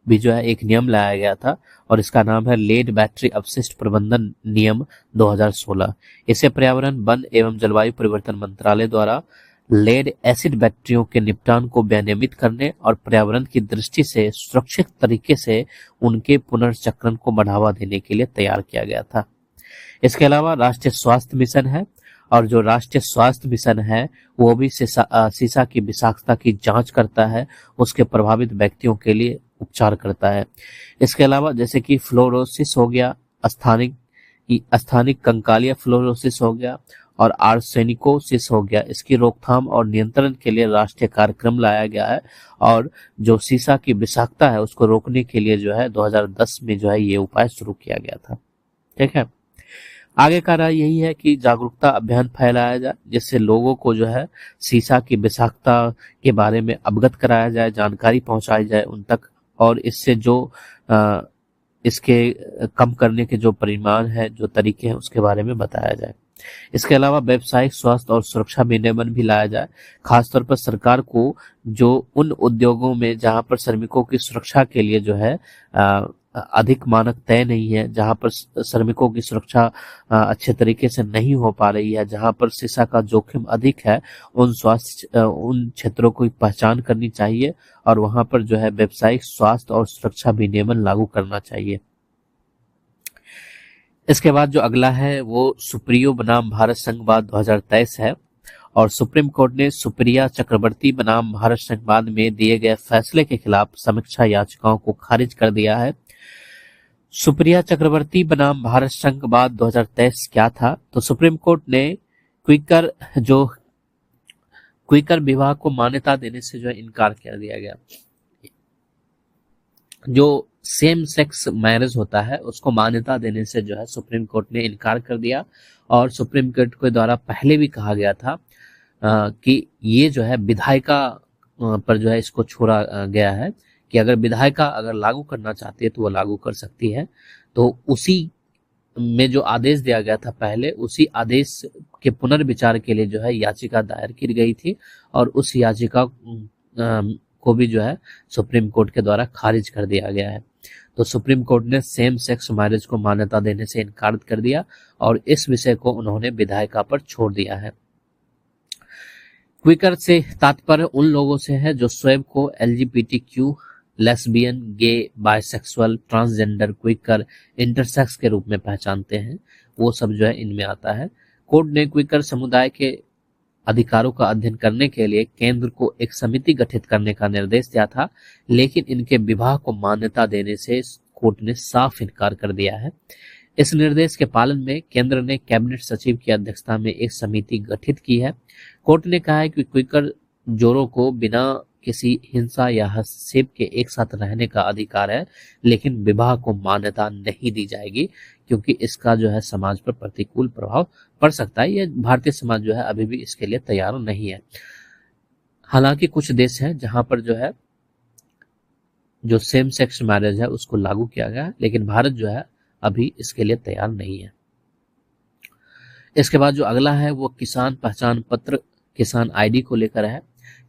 भी जो है एक नियम लाया गया था और इसका नाम है लेड बैटरी अपशिष्ट प्रबंधन नियम 2016। इसे पर्यावरण, वन एवं जलवायु परिवर्तन मंत्रालय द्वारा लेड एसिड बैटरियों के निपटान को विनियमित करने और पर्यावरण की दृष्टि से सुरक्षित तरीके से उनके पुनर्चक्रण को बढ़ावा देने के लिए तैयार किया गया था। इसके अलावा राष्ट्रीय स्वास्थ्य मिशन है और जो राष्ट्रीय स्वास्थ्य मिशन है वो भी सीसा की विषाक्तता की जांच करता है, उसके प्रभावित व्यक्तियों के लिए उपचार करता है। इसके अलावा जैसे कि फ्लोरोसिस हो गया, स्थानिक कंकालिया फ्लोरोसिस हो गया और आर्सेनिकोसिस हो गया, इसकी रोकथाम और नियंत्रण के लिए राष्ट्रीय कार्यक्रम लाया गया है और जो सीसा की विषाक्तता है उसको रोकने के लिए जो है 2010 में जो है ये उपाय शुरू किया गया था। ठीक है, आगे का राय यही है कि जागरूकता अभियान फैलाया जाए, जिससे लोगों को जो है सीसा की विषाक्तता के बारे में अवगत कराया जाए, जानकारी पहुंचाई जाए उन तक और इससे जो इसके कम करने के जो परिमाण है, जो तरीके हैं उसके बारे में बताया जाए। इसके अलावा व्यावसायिक स्वास्थ्य और सुरक्षा विनियमन भी लाया जाए। खासतौर पर सरकार को जो उन उद्योगों में जहां पर श्रमिकों की सुरक्षा के लिए जो है अधिक मानक तय नहीं है, जहां पर श्रमिकों की सुरक्षा अच्छे तरीके से नहीं हो पा रही है, जहां पर सीसा का जोखिम अधिक है, उन क्षेत्रों की पहचान करनी चाहिए और वहां पर जो है व्यावसायिक स्वास्थ्य और सुरक्षा विनियमन लागू करना चाहिए। इसके बाद जो अगला है वो सुप्रियो बनाम भारत संघवाद 2023 है और सुप्रीम कोर्ट ने सुप्रिया चक्रवर्ती बनाम भारत संघवाद में दिए गए फैसले के खिलाफ समीक्षा याचिकाओं को खारिज कर दिया है। सुप्रिया चक्रवर्ती बनाम भारत संघवाद 2023 क्या था, तो सुप्रीम कोर्ट ने क्विकर विवाह को मान्यता देने से जो है इनकार कर दिया गया। जो सेम सेक्स मैरिज होता है उसको मान्यता देने से जो है सुप्रीम कोर्ट ने इनकार कर दिया और सुप्रीम कोर्ट के द्वारा पहले भी कहा गया था कि ये जो है विधायिका पर जो है इसको छोड़ा गया है कि अगर विधायिका अगर लागू करना चाहती है तो वो लागू कर सकती है। तो उसी में जो आदेश दिया गया था पहले, उसी आदेश के पुनर्विचार के लिए जो है याचिका दायर की गई थी और उस याचिका को भी जो है सुप्रीम कोर्ट के द्वारा खारिज कर दिया गया है। तो सुप्रीम कोर्ट ने सेम सेक्स मैरिज को मान्यता देने से इनकार कर दिया और इस विषय को उन्होंने विधायिका पर छोड़ दिया है। क्विकर से तात्पर्य उन लोगों से है जो स्वयं को LGBTQ, लेस्बियन, गे, बाइसेक्सुअल, ट्रांसजेंडर, क्विकर, इंटरसेक्स के रूप में पहचानते हैं, वो सब जो है इनमें आता है। कोर्ट ने क्विकर समुदाय के अधिकारों का अध्ययन करने के लिए केंद्र को एक समिति गठित करने का निर्देश दिया था, लेकिन इनके विवाह को मान्यता देने से कोर्ट ने साफ इनकार कर दिया है। इस निर्देश के पालन में केंद्र ने कैबिनेट सचिव की अध्यक्षता में एक समिति गठित की है। कोर्ट ने कहा है कि क्विकर जोड़ों को बिना किसी हिंसा या हस्तक्षेप के एक साथ रहने का अधिकार है, लेकिन विवाह को मान्यता नहीं दी जाएगी क्योंकि इसका जो है समाज पर प्रतिकूल प्रभाव पड़ सकता है। ये भारतीय समाज जो है अभी भी इसके लिए तैयार नहीं है। हालांकि कुछ देश हैं जहां पर जो है जो सेम सेक्स मैरिज है उसको लागू किया गया है, लेकिन भारत जो है अभी इसके लिए तैयार नहीं है। इसके बाद जो अगला है वो किसान पहचान पत्र, किसान आईडी को लेकर है।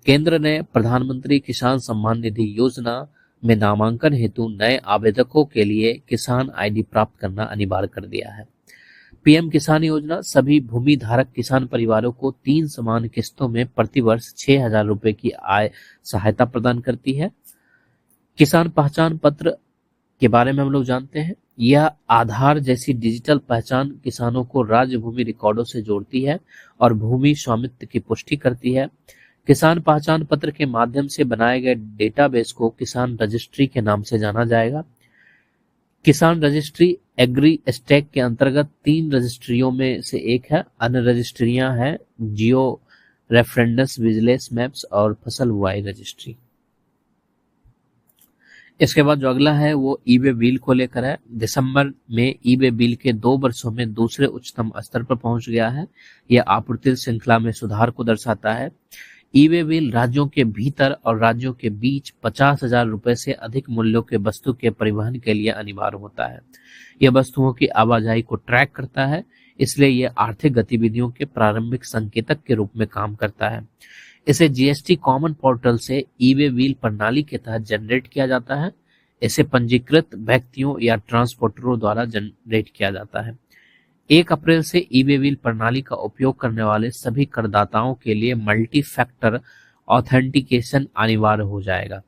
केंद्र ने प्रधानमंत्री किसान सम्मान निधि योजना में नामांकन हेतु नए आवेदकों के लिए किसान आईडी प्राप्त करना अनिवार्य कर दिया है। पीएम किसान योजना सभी भूमि धारक किसान परिवारों को 3 समान किस्तों में प्रतिवर्ष 6,000 रुपए की आय सहायता प्रदान करती है। किसान पहचान पत्र के बारे में हम लोग जानते हैं। यह आधार जैसी डिजिटल पहचान किसानों को राज्य भूमि रिकॉर्डों से जोड़ती है और भूमि स्वामित्व की पुष्टि करती है। किसान पहचान पत्र के माध्यम से बनाए गए डेटाबेस को किसान रजिस्ट्री के नाम से जाना जाएगा। किसान रजिस्ट्री एग्री स्टैक के अंतर्गत 3 रजिस्ट्रियों में से एक है। अन्य रजिस्ट्रियां हैं जियो रेफरेंस, विजिलेंस मैप्स और फसल बुआई रजिस्ट्री। इसके बाद जो अगला है वो ई वे बिल को लेकर है। दिसंबर में ई वे बिल के 2 वर्षों में दूसरे उच्चतम स्तर पर पहुंच गया है। यह आपूर्ति श्रृंखला में सुधार को दर्शाता है। ई वे बिल राज्यों के भीतर और राज्यों के बीच 50,000 रुपए से अधिक मूल्यों के वस्तु के परिवहन के लिए अनिवार्य होता है। यह वस्तुओं की आवाजाही को ट्रैक करता है, इसलिए यह आर्थिक गतिविधियों के प्रारंभिक संकेतक के रूप में काम करता है। इसे जीएसटी कॉमन पोर्टल से ई वे बिल प्रणाली के तहत जनरेट किया जाता है। इसे पंजीकृत व्यक्तियों या ट्रांसपोर्टरों द्वारा जनरेट किया जाता है। 1 अप्रैल से ई वे बिल प्रणाली का उपयोग करने वाले सभी करदाताओं के लिए मल्टी फैक्टर ऑथेंटिकेशन अनिवार्य हो जाएगा।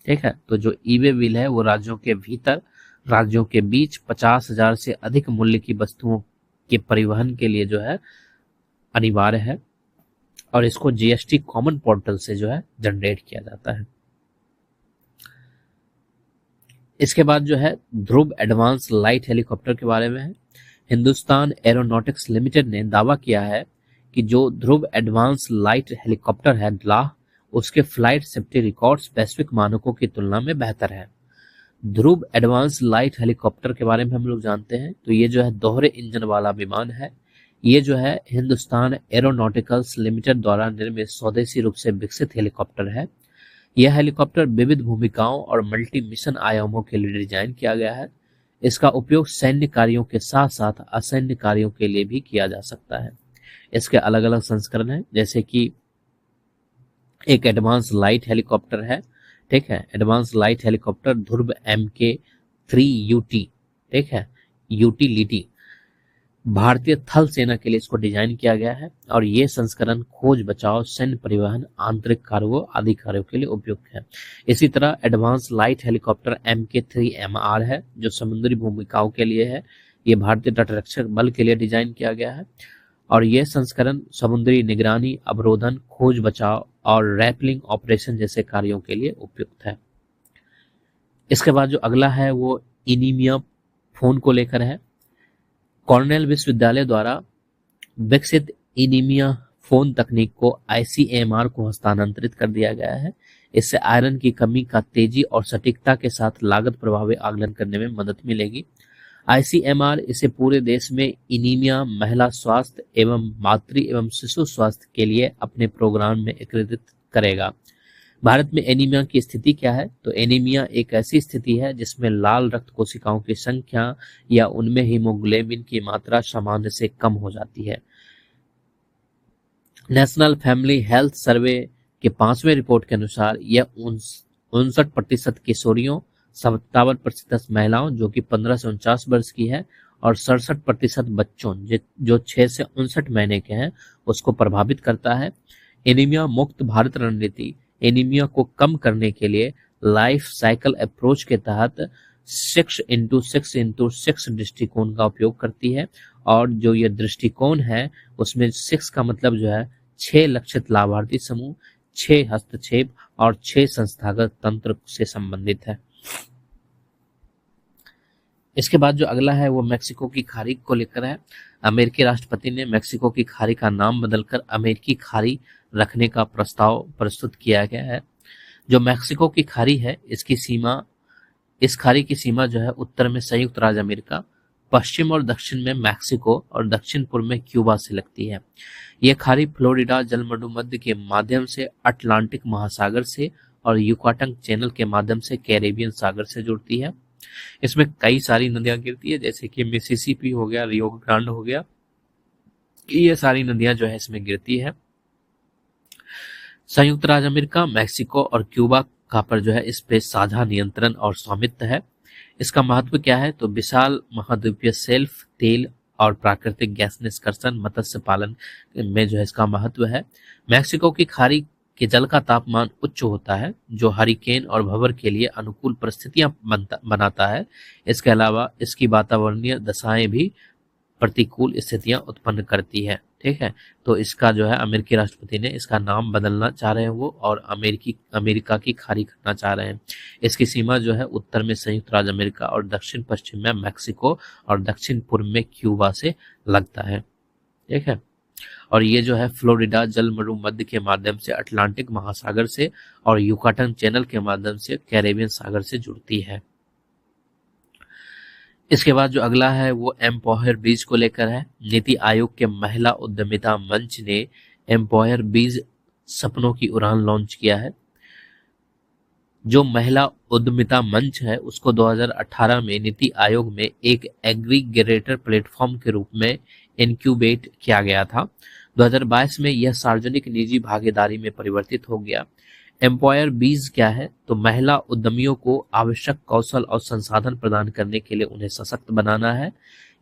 ठीक है, तो जो ई वे बिल है वो राज्यों के भीतर, राज्यों के बीच 50,000 से अधिक मूल्य की वस्तुओं के परिवहन के लिए जो है अनिवार्य है और इसको जीएसटी कॉमन पोर्टल से जो है जनरेट किया जाता है। इसके बाद जो है ध्रुव एडवांस लाइट हेलीकॉप्टर के बारे में है। हिंदुस्तान एरोनॉटिक्स लिमिटेड ने दावा किया है कि जो ध्रुव एडवांस लाइट हेलीकॉप्टर है DLAH, उसके फ्लाइट सेफ्टी रिकॉर्ड्स वैश्विक मानकों की तुलना में बेहतर है। ध्रुव एडवांस लाइट हेलीकॉप्टर के बारे में हम लोग जानते हैं, तो ये जो है दोहरे इंजन वाला विमान है। ये जो है हिंदुस्तान एरोनॉटिकल्स लिमिटेड द्वारा निर्मित स्वदेशी रूप से विकसित हेलीकॉप्टर है। यह हेलीकॉप्टर विविध भूमिकाओं और मल्टी मिशन आयामों के लिए डिजाइन किया गया है। इसका उपयोग सैन्य कार्यों के साथ साथ असैन्य कार्यों के लिए भी किया जा सकता है। इसके अलग अलग संस्करण हैं, जैसे कि एक एडवांस लाइट हेलीकॉप्टर है, ठीक है, एडवांस लाइट हेलीकॉप्टर ध्रुव MK3UT, ठीक है, यूटिलिटी भारतीय थल सेना के लिए इसको डिजाइन किया गया है और ये संस्करण खोज, बचाव, सैन्य परिवहन, आंतरिक कार्यों आदि कार्यों के लिए उपयुक्त है। इसी तरह एडवांस लाइट हेलीकॉप्टर MK3MR है जो समुद्री भूमिकाओं के लिए है। ये भारतीय तटरक्षक बल के लिए डिजाइन किया गया है और यह संस्करण समुद्री निगरानी, अवरोधन, खोज बचाव और रैपलिंग ऑपरेशन जैसे कार्यों के लिए उपयुक्त है। इसके बाद जो अगला है वो एनीमिया फोन को लेकर है। कॉर्नेल विश्वविद्यालय द्वारा विकसित एनीमिया फोन तकनीक को ICMR को हस्तांतरित कर दिया गया है। इससे आयरन की कमी का तेजी और सटीकता के साथ लागत प्रभावी आकलन करने में मदद मिलेगी। ICMR इसे पूरे देश में एनीमिया, महिला स्वास्थ्य एवं मातृ एवं शिशु स्वास्थ्य के लिए अपने प्रोग्राम में एकीकृत करेगा। भारत में एनीमिया की स्थिति क्या है? तो एनीमिया एक ऐसी स्थिति है जिसमें लाल रक्त कोशिकाओं की संख्या या उनमें हीमोग्लोबिन की मात्रा सामान्य से कम हो जाती है। नेशनल फैमिली हेल्थ सर्वे के 5वें रिपोर्ट के अनुसार यह 59% किशोरियों, 57% महिलाओं जो कि 15 से 49 वर्ष की है और 67% बच्चों जो 6 से 59 महीने के हैं उसको प्रभावित करता है। एनीमिया मुक्त भारत रणनीति एनीमिया को कम करने के लिए लाइफ साइकिल अप्रोच के तहत 6x6x6 दृष्टिकोण का उपयोग करती है और जो ये दृष्टिकोण है उसमें 6 का मतलब जो है 6 लक्षित लाभार्थी समूह, 6 हस्तक्षेप और 6 संस्थागत तंत्र से संबंधित है। इसके बाद जो अगला है वो मेक्सिको की खाड़ी को लेकर है। अमेरिकी राष्ट्रपति ने मेक्सिको की खाड़ी का नाम बदलकर अमेरिकी खाड़ी रखने का प्रस्ताव प्रस्तुत किया गया है। जो मैक्सिको की खाड़ी है इस खाड़ी की सीमा जो है उत्तर में संयुक्त राज्य अमेरिका, पश्चिम और दक्षिण में मैक्सिको और दक्षिण पूर्व में क्यूबा से लगती है। यह खाड़ी फ्लोरिडा जलमंडल के माध्यम से अटलांटिक महासागर से और युकाटन चैनल के माध्यम से कैरेबियन सागर से जुड़ती है। इसमें कई सारी नदियां गिरती है, जैसे कि मिसिसिपी हो गया, रियो ग्रांड हो गया, ये सारी नदियां जो है इसमें गिरती है। संयुक्त राज्य अमेरिका, मैक्सिको और क्यूबा का पर जो है इस पे साझा नियंत्रण और स्वामित्व है। इसका महत्व क्या है, तो विशाल महाद्वीपीय शेल्फ, तेल और प्राकृतिक गैस निष्कर्षण, मत्स्य पालन में जो है इसका महत्व है। मैक्सिको की खाड़ी के जल का तापमान उच्च होता है, जो हरिकेन और भंवर के लिए अनुकूल परिस्थितियां बनाता है। इसके अलावा इसकी वातावरणीय दशाएं भी प्रतिकूल स्थितियां उत्पन्न करती है। ठीक है, तो इसका जो है अमेरिकी राष्ट्रपति ने इसका नाम बदलना चाह रहे हैं वो, और अमेरिका की खाड़ी करना चाह रहे हैं। इसकी सीमा जो है उत्तर में संयुक्त राज्य अमेरिका और दक्षिण पश्चिम में मैक्सिको और दक्षिण पूर्व में क्यूबा से लगता है। ठीक है, और ये जो है फ्लोरिडा जलमंडल के माध्यम से अटलांटिक महासागर से और युकाटन चैनल के माध्यम से कैरेबियन सागर से जुड़ती है। इसके बाद जो अगला है वो एम्पायर बीज को लेकर है। नीति आयोग के महिला उद्यमिता मंच ने एम्पायर बीज सपनों की उड़ान लॉन्च किया है। जो महिला उद्यमिता मंच है उसको 2018 में नीति आयोग में एक एग्रीगेटर प्लेटफॉर्म के रूप में इनक्यूबेट किया गया था। 2022 में यह सार्वजनिक निजी भागीदारी में परिवर्तित हो गया। एम्पायर बीज क्या है, तो महिला उद्यमियों को आवश्यक कौशल और संसाधन प्रदान करने के लिए उन्हें सशक्त बनाना है।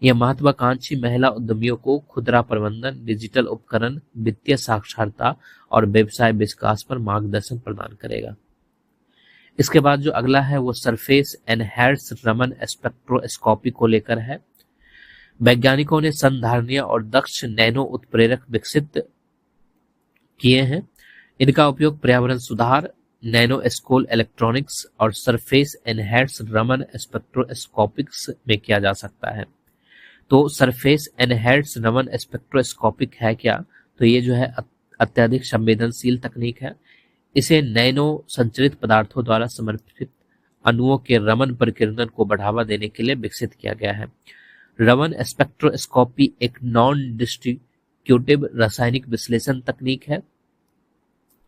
यह महत्वाकांक्षी महिला उद्यमियों को खुदरा प्रबंधन, डिजिटल उपकरण, वित्तीय साक्षरता और व्यवसाय विकास पर मार्गदर्शन प्रदान करेगा। इसके बाद जो अगला है वो सरफेस एनहांस्ड रमन स्पेक्ट्रोस्कोपी को लेकर है। वैज्ञानिकों ने संधारणीय और दक्ष नैनो उत्प्रेरक विकसित किए हैं। इनका उपयोग पर्यावरण सुधार, नैनो स्केल इलेक्ट्रॉनिक्स और सरफेस एनहांस्ड रमन स्पेक्ट्रोस्कोपिक्स में किया जा सकता है। तो सरफेस एनहांस्ड रमन स्पेक्ट्रोस्कोपिक है क्या, तो ये जो है अत्यधिक संवेदनशील तकनीक है। इसे नैनो संचरित पदार्थों द्वारा समर्पित अणुओं के रमन परिकीर्णन को बढ़ावा देने के लिए विकसित किया गया है। रमन स्पेक्ट्रोस्कोपी एक नॉन डिस्ट्रीब्यूटिव रासायनिक विश्लेषण तकनीक है।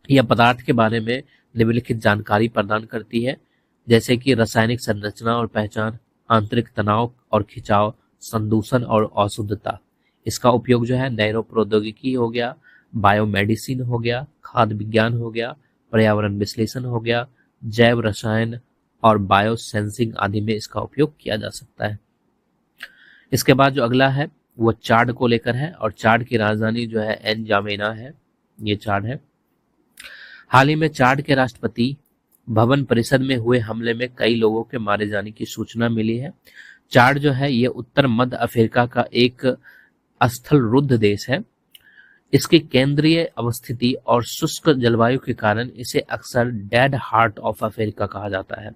यह पदार्थ के बारे में निम्नलिखित जानकारी प्रदान करती है, जैसे कि रासायनिक संरचना और पहचान, आंतरिक तनाव और खिंचाव, संदूषण और अशुद्धता। इसका उपयोग जो है नैनो प्रौद्योगिकी हो गया, बायोमेडिसिन हो गया, खाद्य विज्ञान हो गया, पर्यावरण विश्लेषण हो गया, जैव रसायन और बायोसेंसिंग आदि में इसका उपयोग किया जा सकता है। इसके बाद जो अगला है वो चाड को लेकर है, और चाड की राजधानी जो है एनजामेना है। ये चाड है। हाल ही में चाड के राष्ट्रपति भवन परिसर में हुए हमले में कई लोगों के मारे जाने की सूचना मिली है। चाड जो है ये उत्तर मध्य अफ्रीका का एक स्थल रुद्ध देश है। इसकी केंद्रीय अवस्थिति और शुष्क जलवायु के कारण इसे अक्सर डेड हार्ट ऑफ अफ्रीका कहा जाता है।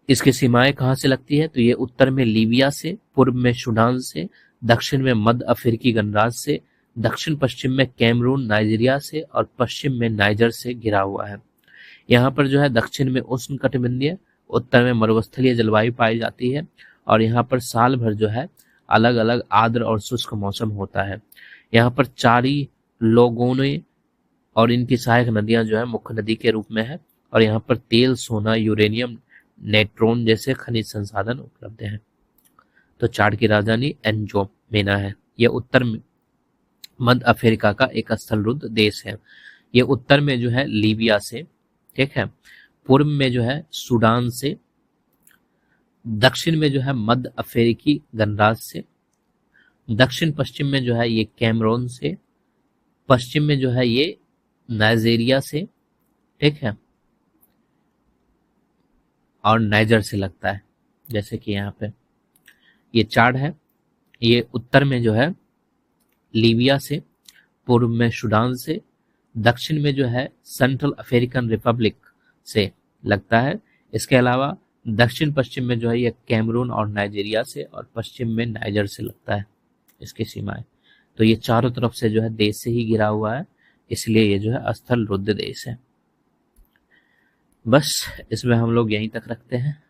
इसकी सीमाएं कहां से लगती है, तो ये उत्तर में लीबिया से, पूर्व में सूडान से, दक्षिण में मध्य अफ्रीकी गणराज्य से, दक्षिण पश्चिम में कैमरून नाइजीरिया से और पश्चिम में नाइजर से घिरा हुआ है। यहाँ पर जो है दक्षिण में उष्णकटिबंधीय, उत्तर में मरुस्थलीय जलवायु पाई जाती है, और यहाँ पर साल भर जो है अलग अलग आर्द्र और शुष्क मौसम होता है। यहाँ पर चारी लोगोने और इनकी सहायक नदियां जो है मुख्य नदी के रूप में है, और यहाँ पर तेल, सोना, यूरेनियम, नेट्रॉन जैसे खनिज संसाधन उपलब्ध हैं। तो चाड की राजधानी एनजामेना है। यह उत्तर मध्य अफ्रीका का एक स्थलरुद्ध देश है। ये उत्तर में जो है लीबिया से, ठीक है, पूर्व में जो है सूडान से, दक्षिण में जो है मध्य अफ्रीकी गणराज्य से, दक्षिण पश्चिम में जो है ये कैमरून से, पश्चिम में जो है ये नाइजीरिया से, ठीक है, और नाइजर से लगता है। जैसे कि यहाँ पे ये चाड है, ये उत्तर में जो है लीबिया से, पूर्व में सूडान से, दक्षिण में जो है सेंट्रल अफ्रीकन रिपब्लिक से लगता है। इसके अलावा दक्षिण पश्चिम में जो है ये कैमरून और नाइजीरिया से, और पश्चिम में नाइजर से लगता है इसकी सीमाएं। तो ये चारों तरफ से जो है देश से ही घिरा हुआ है, इसलिए ये जो है स्थल रुद्ध देश है। बस इसमें हम लोग यहीं तक रखते हैं।